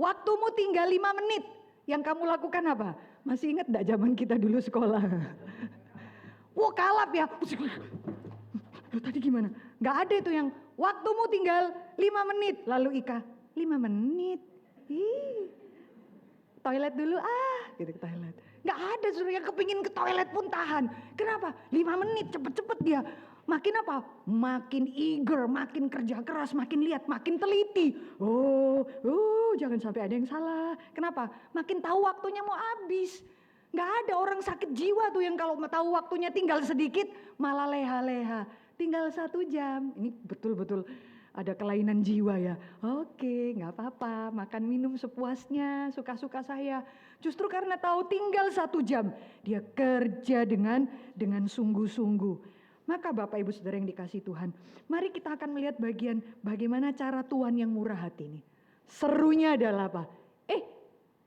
waktumu tinggal 5 menit, yang kamu lakukan apa? Masih ingat nggak zaman kita dulu sekolah? Wah kalap ya. Loh, tadi gimana? Nggak ada itu yang waktumu tinggal 5 menit. Lalu Ika, 5 menit? Toilet dulu gitu ke toilet. Nggak ada suruh yang kepingin ke toilet pun tahan. Kenapa? 5 menit cepet-cepet dia. Makin apa? Makin eager, makin kerja keras, makin lihat, makin teliti. Jangan sampai ada yang salah. Kenapa? Makin tahu waktunya mau habis. Nggak ada orang sakit jiwa tuh yang kalau tahu waktunya tinggal sedikit malah leha-leha. Tinggal 1 jam, ini betul-betul ada kelainan jiwa ya. Oke, nggak apa-apa, makan minum sepuasnya, suka-suka saya. Justru karena tahu tinggal 1 jam, dia kerja dengan sungguh-sungguh. Maka Bapak Ibu Saudara yang dikasihi Tuhan, mari kita akan melihat bagian bagaimana cara Tuhan yang murah hati ini. Serunya adalah apa?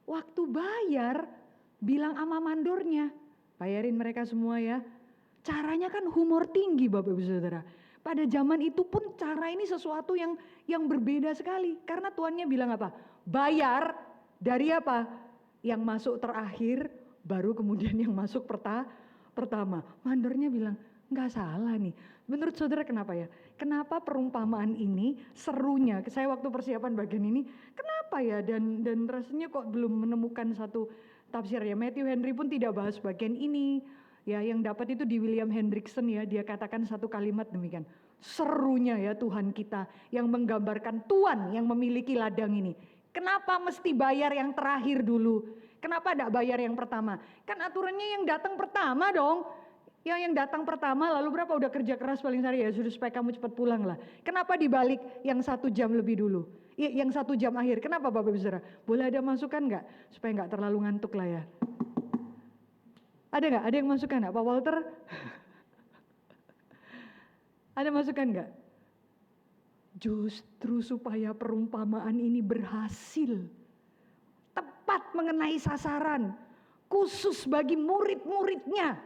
Waktu bayar, bilang sama mandornya, bayarin mereka semua ya. Caranya kan humor tinggi Bapak Ibu Saudara. Pada zaman itu pun cara ini sesuatu yang berbeda sekali. Karena tuannya bilang apa? Bayar dari apa? Yang masuk terakhir, baru kemudian yang masuk pertama. Mandornya bilang, nggak salah nih. Menurut saudara kenapa ya? Kenapa perumpamaan ini serunya? Saya waktu persiapan bagian ini, kenapa ya? Dan rasanya kok belum menemukan satu tafsir ya. Matthew Henry pun tidak bahas bagian ini. Ya, yang dapat itu di William Hendrickson ya, dia katakan satu kalimat demikian. Serunya ya Tuhan kita yang menggambarkan Tuhan yang memiliki ladang ini. Kenapa mesti bayar yang terakhir dulu? Kenapa tidak bayar yang pertama? Kan aturannya yang datang pertama dong. Yang datang pertama lalu berapa udah kerja keras paling sehari ya sudah supaya kamu cepat pulang lah. Kenapa dibalik yang 1 jam lebih dulu? Yang 1 jam akhir. Kenapa Bapak Ibu Saudara? Boleh ada masukan nggak? Supaya nggak terlalu ngantuk lah ya. Ada nggak? Ada yang masukan nggak? Pak Walter? Ada masukan nggak? Justru supaya perumpamaan ini berhasil. Tepat mengenai sasaran. Khusus bagi murid-muridnya.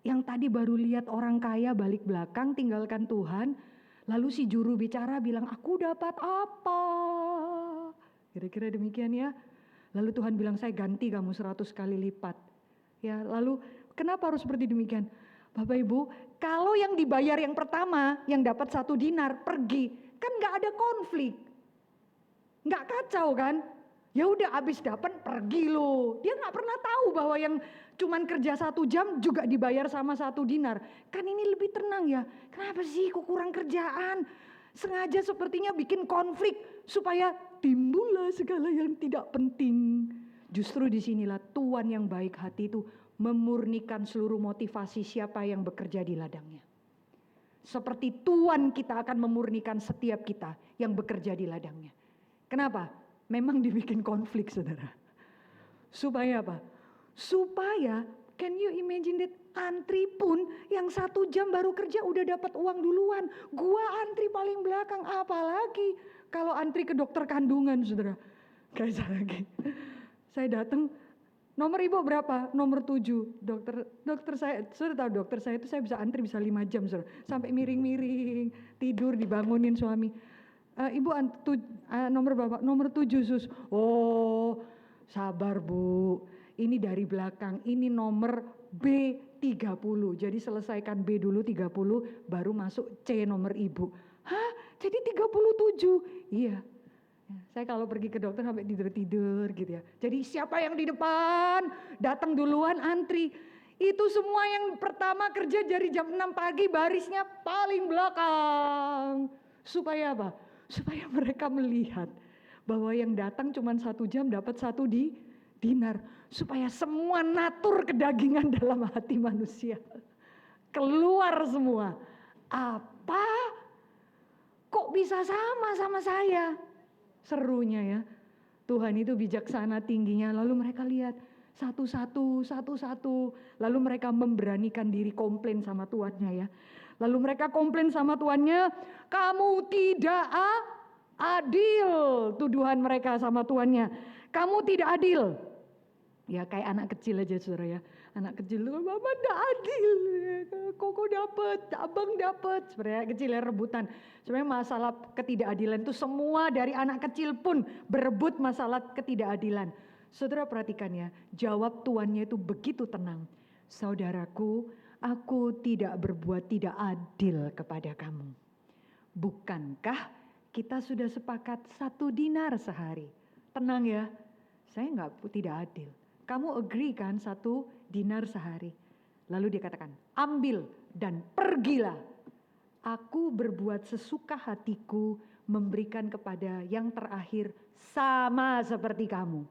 Yang tadi baru lihat orang kaya balik belakang tinggalkan Tuhan. Lalu si juru bicara bilang, aku dapat apa? Kira-kira demikian ya. Lalu Tuhan bilang, saya ganti kamu 100 kali lipat. Ya, lalu kenapa harus seperti demikian? Bapak Ibu, kalau yang dibayar yang pertama, yang dapat 1 dinar pergi, kan nggak ada konflik, nggak kacau kan? Ya udah abis dapat pergi loh. Dia nggak pernah tahu bahwa yang cuman kerja 1 jam juga dibayar sama 1 dinar. Kan ini lebih tenang ya. Kenapa sih kok kurang kerjaan? Sengaja sepertinya bikin konflik supaya timbullah segala yang tidak penting. Justru disinilah Tuhan yang baik hati itu memurnikan seluruh motivasi siapa yang bekerja di ladangnya. Seperti Tuhan kita akan memurnikan setiap kita yang bekerja di ladangnya. Kenapa? Memang dibikin konflik saudara. Supaya apa? Supaya, can you imagine that antri pun yang 1 jam baru kerja udah dapat uang duluan. Gua antri paling belakang, apalagi kalau antri ke dokter kandungan saudara. Kayak saya lagi. Saya datang, nomor ibu berapa? Nomor 7. Dokter saya, sudah tahu dokter saya itu saya bisa antri bisa 5 jam, saudara. Sampai miring-miring, tidur dibangunin suami. Ibu nomor berapa? Nomor 7 sus. Oh, sabar bu. Ini dari belakang, ini nomor B30. Jadi selesaikan B dulu 30, baru masuk C nomor ibu. Hah? Jadi 37? Iya. Saya kalau pergi ke dokter sampai tidur-tidur gitu ya. Jadi siapa yang di depan, datang duluan antri. Itu semua yang pertama kerja dari jam 6 pagi barisnya paling belakang. Supaya apa? Supaya mereka melihat bahwa yang datang cuma 1 jam dapat 1 dinar. Supaya semua natur kedagingan dalam hati manusia keluar semua. Apa? Kok bisa sama saya? Serunya ya, Tuhan itu bijaksana tingginya, lalu mereka lihat satu-satu, lalu mereka memberanikan diri komplain sama tuannya ya. Lalu mereka komplain sama tuannya, kamu tidak adil, tuduhan mereka sama tuannya, kamu tidak adil. Ya kayak anak kecil aja saudara ya, anak kecil, mama tidak adil, koko dapat, abang dapat, sebenarnya kecil ya rebutan. Sebenarnya masalah ketidakadilan itu semua dari anak kecil pun berebut masalah ketidakadilan. Saudara perhatikan ya, jawab tuannya itu begitu tenang. Saudaraku, aku tidak berbuat tidak adil kepada kamu. Bukankah kita sudah sepakat 1 dinar sehari? Tenang ya, saya tidak adil. Kamu agree kan 1 dinar sehari? Lalu dia katakan, ambil dan pergilah. Aku berbuat sesuka hatiku memberikan kepada yang terakhir sama seperti kamu.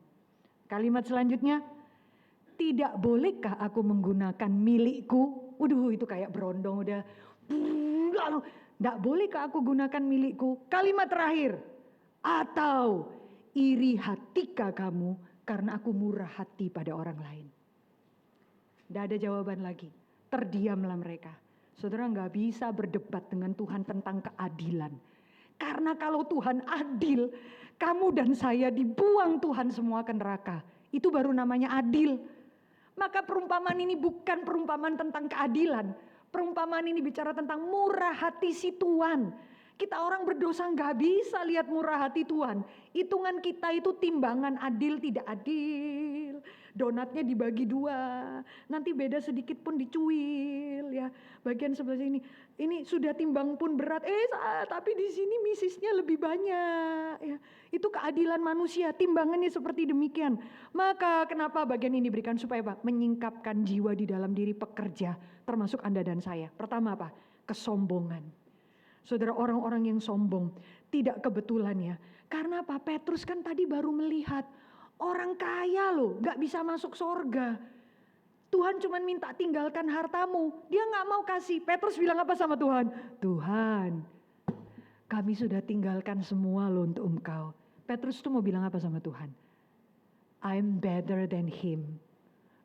Kalimat selanjutnya, tidak bolehkah aku menggunakan milikku? Waduh itu kayak berondong udah. Lalu, tidak bolehkah aku gunakan milikku? Kalimat terakhir, atau iri hatikah kamu karena aku murah hati pada orang lain? Tidak ada jawaban lagi, terdiamlah mereka. Saudara nggak bisa berdebat dengan Tuhan tentang keadilan. Karena kalau Tuhan adil, kamu dan saya dibuang Tuhan semua ke neraka. Itu baru namanya adil. Maka perumpamaan ini bukan perumpamaan tentang keadilan. Perumpamaan ini bicara tentang murah hati si Tuhan. Kita orang berdosa nggak bisa lihat murah hati Tuhan. Hitungan kita itu timbangan adil tidak adil. Donatnya dibagi dua, nanti beda sedikit pun dicuil ya. Bagian sebelah sini, ini sudah timbang pun berat. Tapi di sini misisnya lebih banyak. Ya. Itu keadilan manusia, timbangannya seperti demikian. Maka kenapa bagian ini diberikan supaya apa? Menyingkapkan jiwa di dalam diri pekerja, termasuk Anda dan saya. Pertama apa? Kesombongan. Saudara, orang-orang yang sombong tidak kebetulan ya. Karena apa? Petrus kan tadi baru melihat orang kaya loh, gak bisa masuk sorga. Tuhan cuma minta tinggalkan hartamu. Dia gak mau kasih. Petrus bilang apa sama Tuhan? Tuhan, kami sudah tinggalkan semua loh untuk Engkau. Petrus tuh mau bilang apa sama Tuhan? I'm better than him.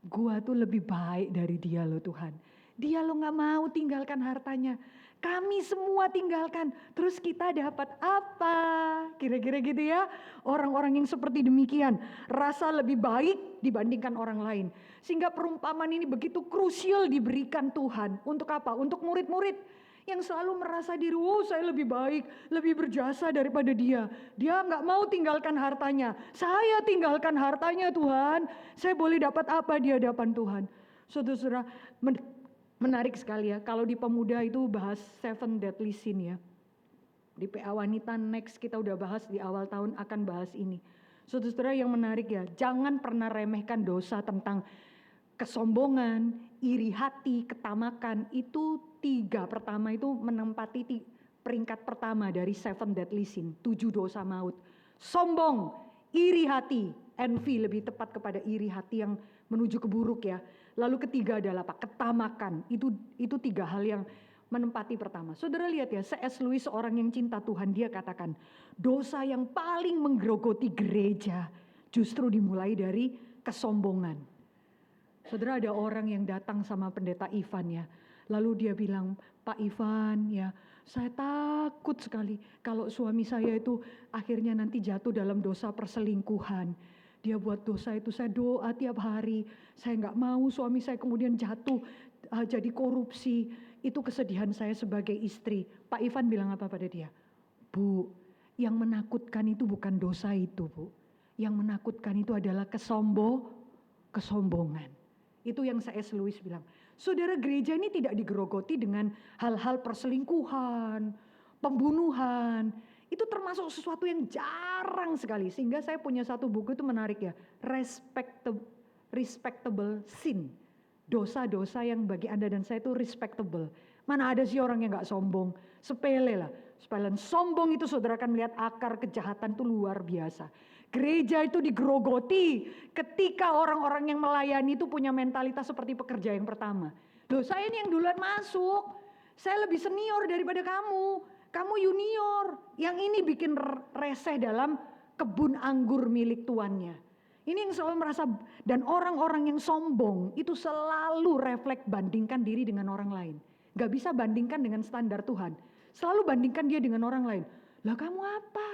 Gua tuh lebih baik dari dia loh Tuhan. Dia lo gak mau tinggalkan hartanya. Kami semua tinggalkan. Terus kita dapat apa? Kira-kira gitu ya. Orang-orang yang seperti demikian. Rasa lebih baik dibandingkan orang lain. Sehingga perumpamaan ini begitu krusial diberikan Tuhan. Untuk apa? Untuk murid-murid yang selalu merasa diri, oh saya lebih baik, lebih berjasa daripada dia. Dia gak mau tinggalkan hartanya. Saya tinggalkan hartanya Tuhan. Saya boleh dapat apa di hadapan Tuhan? Saudara-saudara, menarik sekali ya, kalau di pemuda itu bahas 7 deadly sin ya. Di PA Wanita next kita udah bahas di awal tahun akan bahas ini. Saudara-saudara yang menarik ya, jangan pernah remehkan dosa tentang kesombongan, iri hati, ketamakan. Itu 3 pertama itu menempati peringkat pertama dari 7 deadly sin, 7 dosa maut. Sombong, iri hati, envy lebih tepat kepada iri hati yang menuju ke buruk ya. Lalu ketiga adalah apa? Ketamakan. Itu 3 hal yang menempati pertama. Saudara lihat ya, C.S. Lewis seorang yang cinta Tuhan, dia katakan, dosa yang paling menggerogoti gereja justru dimulai dari kesombongan. Saudara, ada orang yang datang sama pendeta Ivan ya. Lalu dia bilang, Pak Ivan ya, saya takut sekali kalau suami saya itu akhirnya nanti jatuh dalam dosa perselingkuhan. Dia buat dosa itu, saya doa tiap hari. Saya nggak mau suami saya kemudian jatuh jadi korupsi. Itu kesedihan saya sebagai istri. Pak Ivan bilang apa pada dia? Bu, yang menakutkan itu bukan dosa itu Bu. Yang menakutkan itu adalah kesombongan. Itu yang C.S. Lewis bilang. Saudara, gereja ini tidak digerogoti dengan hal-hal perselingkuhan, pembunuhan. Itu termasuk sesuatu yang jarang sekali. Sehingga saya punya satu buku itu menarik ya. Respectable sin. Dosa-dosa yang bagi Anda dan saya itu respectable. Mana ada sih orang yang gak sombong. Sepele lah. Sepele. Sombong itu saudara akan melihat akar kejahatan itu luar biasa. Gereja itu digerogoti ketika orang-orang yang melayani itu punya mentalitas seperti pekerja yang pertama. Loh, saya ini yang duluan masuk. Saya lebih senior daripada kamu. Kamu junior. Yang ini bikin reseh dalam kebun anggur milik tuannya. Ini yang selalu merasa, dan orang-orang yang sombong itu selalu refleks bandingkan diri dengan orang lain. Gak bisa bandingkan dengan standar Tuhan. Selalu bandingkan dia dengan orang lain. Lah kamu apa?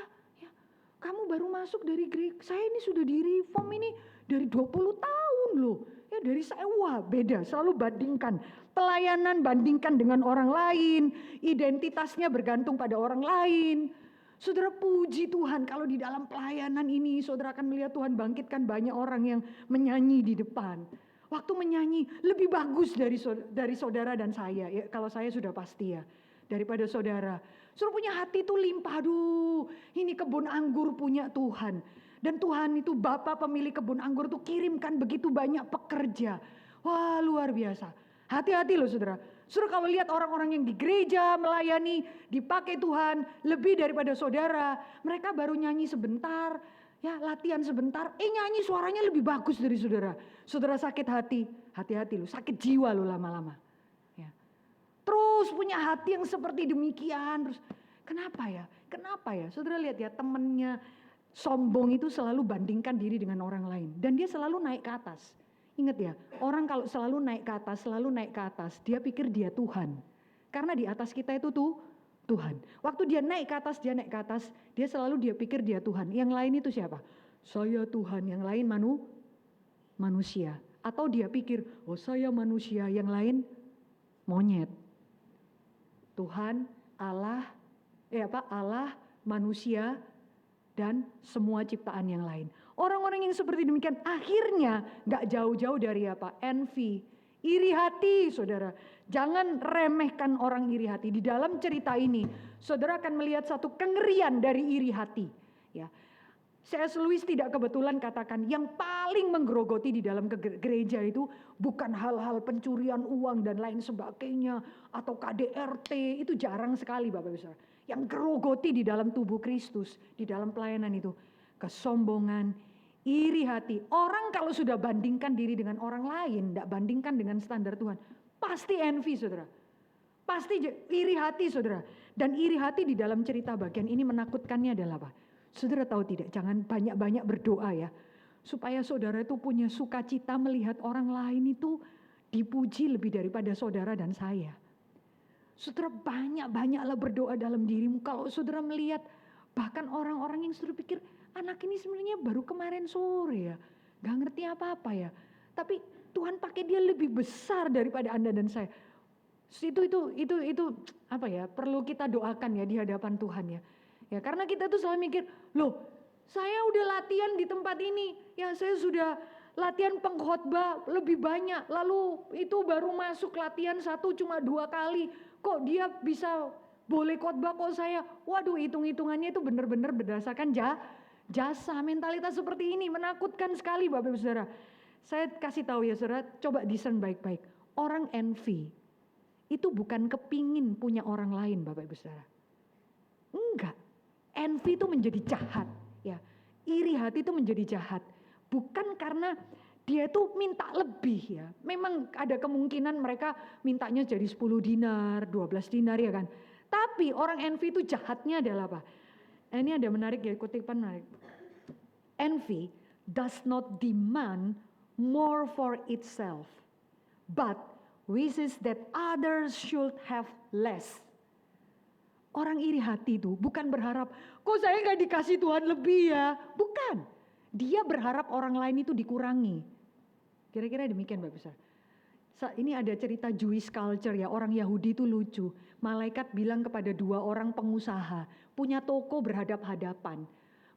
Kamu baru masuk dari gereja, saya ini sudah di reform ini dari 20 tahun loh. Ya dari saya, wah beda, selalu bandingkan. Pelayanan bandingkan dengan orang lain, identitasnya bergantung pada orang lain. Saudara, puji Tuhan kalau di dalam pelayanan ini saudara akan melihat Tuhan bangkitkan banyak orang yang menyanyi di depan. Waktu menyanyi lebih bagus dari saudara dan saya, ya, kalau saya sudah pasti ya, daripada saudara. Saudara punya hati itu limpah, aduh ini kebun anggur punya Tuhan. Dan Tuhan itu Bapa pemilik kebun anggur itu kirimkan begitu banyak pekerja. Wah luar biasa. Hati-hati loh saudara. Saudara kalau lihat orang-orang yang di gereja melayani, dipakai Tuhan lebih daripada saudara. Mereka baru nyanyi sebentar, ya latihan sebentar, nyanyi suaranya lebih bagus dari saudara. Saudara sakit hati, hati-hati loh, sakit jiwa loh lama-lama. Terus punya hati yang seperti demikian. Terus kenapa ya? Kenapa ya? Saudara lihat ya, temannya sombong itu selalu bandingkan diri dengan orang lain. Dan dia selalu naik ke atas. Ingat ya, orang kalau selalu naik ke atas, dia pikir dia Tuhan. Karena di atas kita itu tuh Tuhan. Waktu dia naik ke atas, dia selalu dia pikir dia Tuhan. Yang lain itu siapa? Saya Tuhan, yang lain manusia. Atau dia pikir, oh saya manusia, yang lain monyet. Tuhan, Allah, Allah, manusia, dan semua ciptaan yang lain. Orang-orang yang seperti demikian akhirnya gak jauh-jauh dari envy, iri hati, saudara. Jangan remehkan orang iri hati. Di dalam cerita ini, saudara akan melihat satu kengerian dari iri hati. Ya, C.S. Lewis tidak kebetulan katakan yang paling menggerogoti di dalam gereja itu bukan hal-hal pencurian uang dan lain sebagainya atau KDRT, itu jarang sekali Bapak Ibu Saudara. Yang gerogoti di dalam tubuh Kristus, di dalam pelayanan itu kesombongan, iri hati. Orang kalau sudah bandingkan diri dengan orang lain, tidak bandingkan dengan standar Tuhan, pasti envy saudara. Pasti iri hati saudara. Dan iri hati di dalam cerita bagian ini menakutkannya adalah apa? Saudara tahu tidak, jangan banyak-banyak berdoa ya. Supaya saudara itu punya sukacita melihat orang lain itu dipuji lebih daripada saudara dan saya. Saudara banyak-banyaklah berdoa dalam dirimu. Kalau saudara melihat bahkan orang-orang yang saudara pikir, anak ini sebenarnya baru kemarin sore ya. Gak ngerti apa-apa ya. Tapi Tuhan pakai dia lebih besar daripada Anda dan saya. Itu apa ya, perlu kita doakan ya di hadapan Tuhan ya. Ya karena kita tuh selalu mikir, loh saya udah latihan di tempat ini, ya saya sudah latihan pengkhotbah lebih banyak, lalu itu baru masuk latihan 1 cuma 2 kali, kok dia bisa boleh khotbah kok saya, waduh hitung-hitungannya itu benar-benar berdasarkan jasa, mentalitas seperti ini menakutkan sekali Bapak Ibu Saudara. Saya kasih tahu ya saudara, coba discern baik-baik, orang envy itu bukan kepingin punya orang lain Bapak Ibu Saudara, enggak. Envy itu menjadi jahat, ya. Iri hati itu menjadi jahat, bukan karena dia itu minta lebih ya. Memang ada kemungkinan mereka mintanya jadi 10 dinar, 12 dinar ya kan. Tapi orang envy itu jahatnya adalah apa? Ini ada menarik ya, kutipan menarik. Envy does not demand more for itself, but wishes that others should have less. Orang iri hati itu bukan berharap, kok saya gak dikasih Tuhan lebih ya. Bukan. Dia berharap orang lain itu dikurangi. Kira-kira demikian Bapak Besar. Ini ada cerita Jewish culture ya, orang Yahudi itu lucu. Malaikat bilang kepada 2 orang pengusaha, punya toko berhadap-hadapan.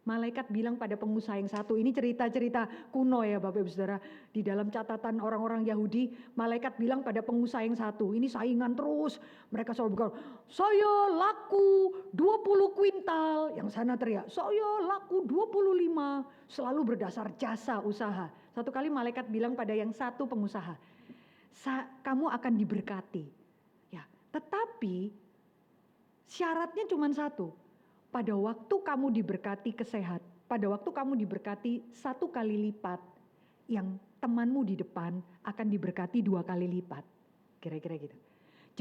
Malaikat bilang pada pengusaha yang satu, ini cerita-cerita kuno ya Bapak Ibu Saudara. Di dalam catatan orang-orang Yahudi, malaikat bilang pada pengusaha yang satu, ini saingan terus. Mereka selalu berkata, saya laku 20 kuintal. Yang sana teriak, saya laku 25. Selalu berdasar jasa usaha. Satu kali malaikat bilang pada yang satu pengusaha, kamu akan diberkati. Ya, tetapi syaratnya cuma satu. Pada waktu kamu diberkati pada waktu kamu diberkati 1 kali lipat, yang temanmu di depan akan diberkati 2 kali lipat. Kira-kira gitu.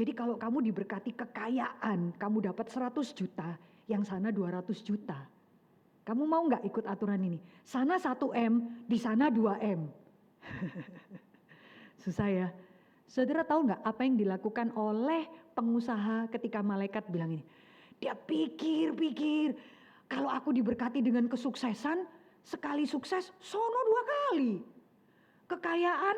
Jadi kalau kamu diberkati kekayaan, kamu dapat 100 juta, yang sana 200 juta. Kamu mau gak ikut aturan ini? Sana 1M, di sana 2M. Susah ya. Saudara tahu gak apa yang dilakukan oleh pengusaha ketika malaikat bilang ini? Dia pikir-pikir, kalau aku diberkati dengan kesuksesan, sekali sukses, sono 2 kali. Kekayaan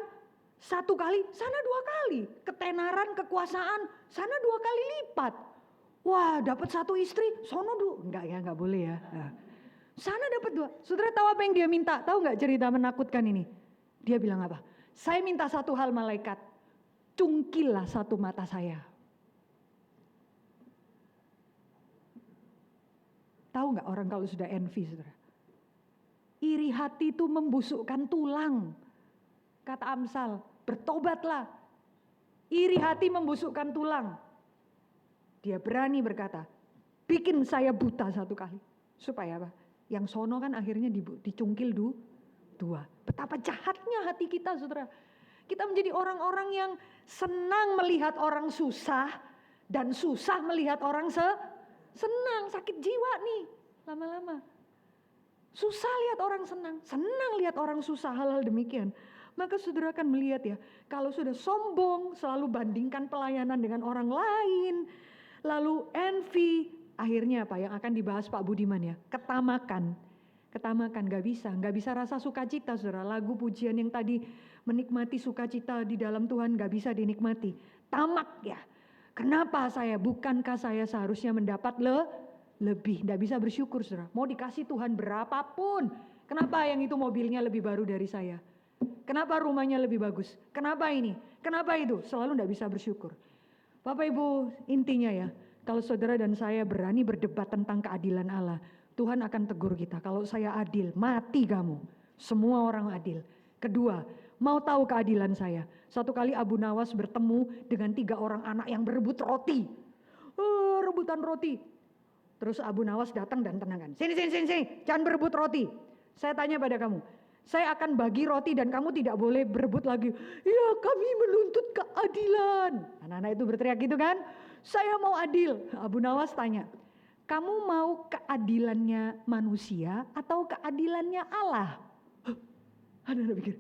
1 kali, sana 2 kali. Ketenaran, kekuasaan, sana 2 kali lipat. Wah, dapat 1 istri, sono 2. Enggak ya, enggak boleh ya. Nah, sana dapat 2. Saudara tahu apa yang dia minta? Tahu enggak cerita menakutkan ini? Dia bilang apa? Saya minta 1 hal malaikat, cungkillah 1 mata saya. Tahu nggak orang kalau sudah envy, saudara? Iri hati itu membusukkan tulang. Kata Amsal, bertobatlah. Iri hati membusukkan tulang. Dia berani berkata, bikin saya buta 1 kali. Supaya apa? Yang sono kan akhirnya dicungkil 2. Betapa jahatnya hati kita, saudara. Kita menjadi orang-orang yang senang melihat orang susah, dan susah melihat orang senang, sakit jiwa nih lama-lama. Susah lihat orang senang lihat orang susah, hal-hal demikian. Maka saudara akan melihat ya, kalau sudah sombong, selalu bandingkan pelayanan dengan orang lain, lalu envy, akhirnya apa yang akan dibahas Pak Budiman ya? Ketamakan. Ketamakan, gak bisa rasa sukacita saudara. Lagu pujian yang tadi menikmati sukacita di dalam Tuhan gak bisa dinikmati. Tamak ya. Kenapa bukankah saya seharusnya mendapat lebih? Gak bisa bersyukur saudara. Mau dikasih Tuhan berapapun. Kenapa yang itu mobilnya lebih baru dari saya? Kenapa rumahnya lebih bagus? Kenapa ini? Kenapa itu? Selalu gak bisa bersyukur. Bapak Ibu, intinya ya, kalau saudara dan saya berani berdebat tentang keadilan Allah, Tuhan akan tegur kita. Kalau saya adil, mati kamu. Semua orang adil. Kedua, mau tahu keadilan saya? Satu kali Abu Nawas bertemu dengan 3 orang anak yang berebut roti. Rebutan roti. Terus Abu Nawas datang dan tenangkan. Sini, jangan berebut roti. Saya tanya pada kamu, saya akan bagi roti dan kamu tidak boleh berebut lagi. Ya, kami menuntut keadilan. Anak-anak itu berteriak gitu kan. Saya mau adil. Abu Nawas tanya, kamu mau keadilannya manusia atau keadilannya Allah? Anak-anak pikir,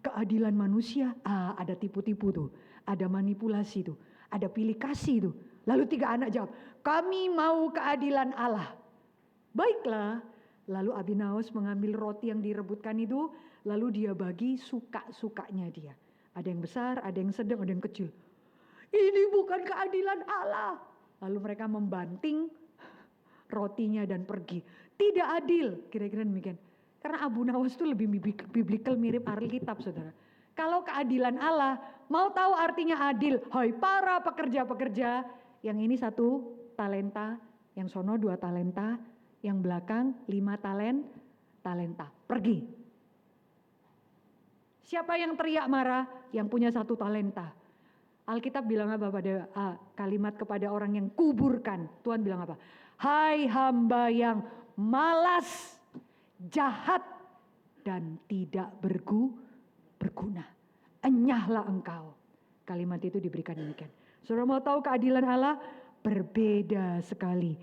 keadilan manusia, ada tipu-tipu tuh, ada manipulasi tuh, ada pilih kasih tuh. Lalu 3 anak jawab, kami mau keadilan Allah. Baiklah, lalu Abu Nawas mengambil roti yang direbutkan itu, lalu dia bagi suka-sukanya dia. Ada yang besar, ada yang sedang, ada yang kecil. Ini bukan keadilan Allah. Lalu mereka membanting rotinya dan pergi. Tidak adil, kira-kira demikian. Karena Abu Nawas itu lebih biblical, mirip Alkitab saudara. Kalau keadilan Allah, mau tahu artinya adil. Hai para pekerja-pekerja, yang ini 1 talenta, yang sono 2 talenta, yang belakang 5 talenta. Pergi. Siapa yang teriak marah? Yang punya 1 talenta. Alkitab bilang apa pada kalimat kepada orang yang kuburkan? Tuhan bilang apa? Hai hamba yang malas, jahat, dan tidak berguna. Enyahlah engkau. Kalimat itu diberikan demikian. Saudara mau tahu keadilan Allah? Berbeda sekali.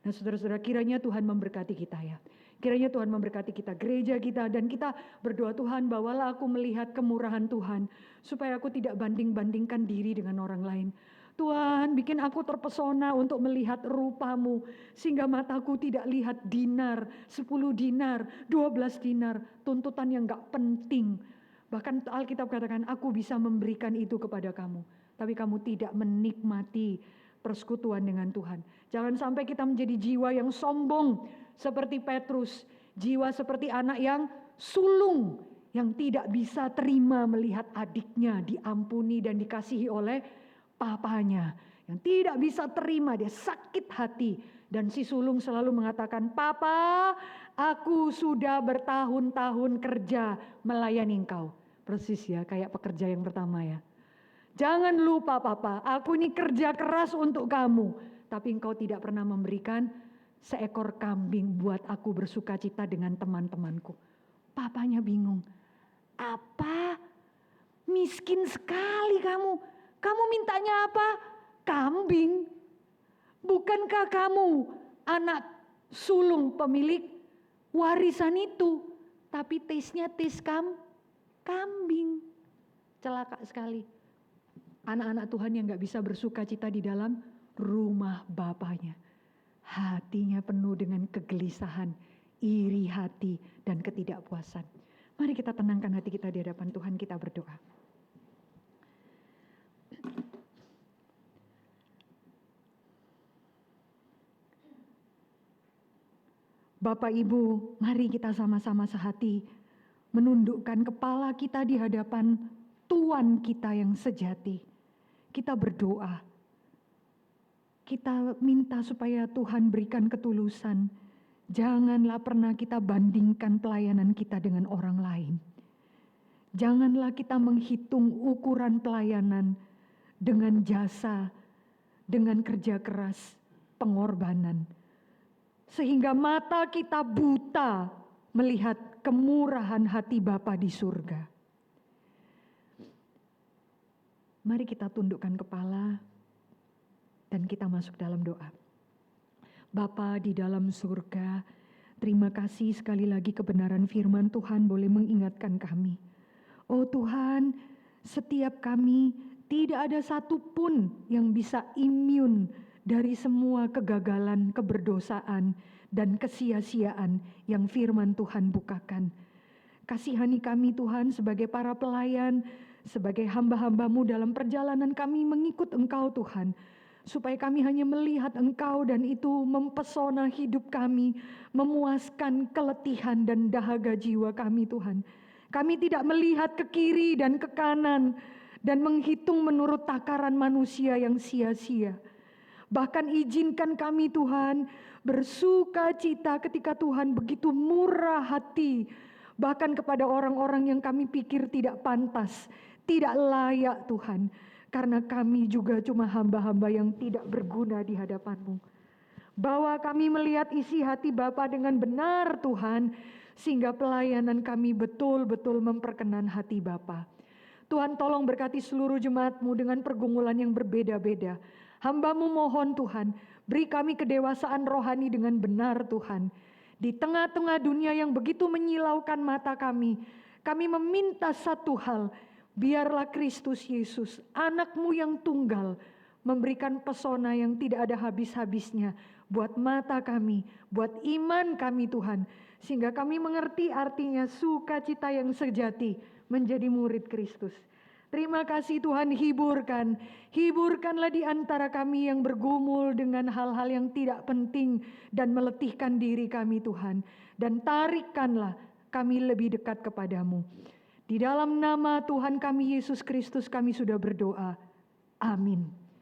Nah saudara-saudara, kiranya Tuhan memberkati kita ya. Kiranya Tuhan memberkati kita, gereja kita, dan kita berdoa, Tuhan bawalah aku melihat kemurahan Tuhan, supaya aku tidak banding-bandingkan diri dengan orang lain. Tuhan bikin aku terpesona untuk melihat rupa-Mu, sehingga mataku tidak lihat dinar, 10 dinar, 12 dinar, tuntutan yang gak penting. Bahkan Alkitab katakan, aku bisa memberikan itu kepada kamu, tapi kamu tidak menikmati persekutuan dengan Tuhan. Jangan sampai kita menjadi jiwa yang sombong seperti Petrus, jiwa seperti anak yang sulung, yang tidak bisa terima melihat adiknya diampuni dan dikasihi oleh papanya, yang tidak bisa terima, dia sakit hati. Dan si sulung selalu mengatakan, Papa, aku sudah bertahun-tahun kerja melayani engkau. Persis ya, kayak pekerja yang pertama ya. Jangan lupa Papa, aku ini kerja keras untuk kamu, tapi engkau tidak pernah memberikan seekor kambing buat aku bersuka cita dengan teman-temanku. Papanya bingung, apa? Miskin sekali kamu. Kamu mintanya apa? Kambing. Bukankah kamu anak sulung pemilik warisan itu? Tapi taste-nya taste kambing. Celaka sekali. Anak-anak Tuhan yang gak bisa bersuka cita di dalam rumah Bapaknya. Hatinya penuh dengan kegelisahan, iri hati, dan ketidakpuasan. Mari kita tenangkan hati kita di hadapan Tuhan, kita berdoa. Bapak Ibu, mari kita sama-sama sehati menundukkan kepala kita di hadapan Tuhan kita yang sejati. Kita berdoa, kita minta supaya Tuhan berikan ketulusan. Janganlah pernah kita bandingkan pelayanan kita dengan orang lain. Janganlah kita menghitung ukuran pelayanan dengan jasa, dengan kerja keras, pengorbanan. Sehingga mata kita buta melihat kemurahan hati Bapa di surga. Mari kita tundukkan kepala dan kita masuk dalam doa. Bapa di dalam surga, terima kasih sekali lagi kebenaran firman Tuhan boleh mengingatkan kami. Oh Tuhan, setiap kami tidak ada satupun yang bisa imun dari semua kegagalan, keberdosaan, dan kesia-siaan yang firman Tuhan bukakan. Kasihani kami Tuhan sebagai para pelayan, sebagai hamba-hamba-Mu dalam perjalanan kami mengikut Engkau Tuhan. Supaya kami hanya melihat Engkau dan itu mempesona hidup kami, memuaskan keletihan dan dahaga jiwa kami Tuhan. Kami tidak melihat ke kiri dan ke kanan dan menghitung menurut takaran manusia yang sia-sia. Bahkan izinkan kami Tuhan bersuka cita ketika Tuhan begitu murah hati. Bahkan kepada orang-orang yang kami pikir tidak pantas, tidak layak Tuhan. Karena kami juga cuma hamba-hamba yang tidak berguna di hadapan-Mu. Bawa kami melihat isi hati Bapa dengan benar Tuhan. Sehingga pelayanan kami betul-betul memperkenan hati Bapa. Tuhan tolong berkati seluruh jemaat-Mu dengan pergumulan yang berbeda-beda. Hamba-Mu mohon Tuhan, beri kami kedewasaan rohani dengan benar Tuhan. Di tengah-tengah dunia yang begitu menyilaukan mata kami meminta satu hal, biarlah Kristus Yesus, anak-Mu yang tunggal, memberikan pesona yang tidak ada habis-habisnya buat mata kami, buat iman kami Tuhan. Sehingga kami mengerti artinya sukacita yang sejati menjadi murid Kristus. Terima kasih Tuhan, hiburkanlah di antara kami yang bergumul dengan hal-hal yang tidak penting dan meletihkan diri kami Tuhan. Dan tarikkanlah kami lebih dekat kepadamu. Di dalam nama Tuhan kami Yesus Kristus kami sudah berdoa. Amin.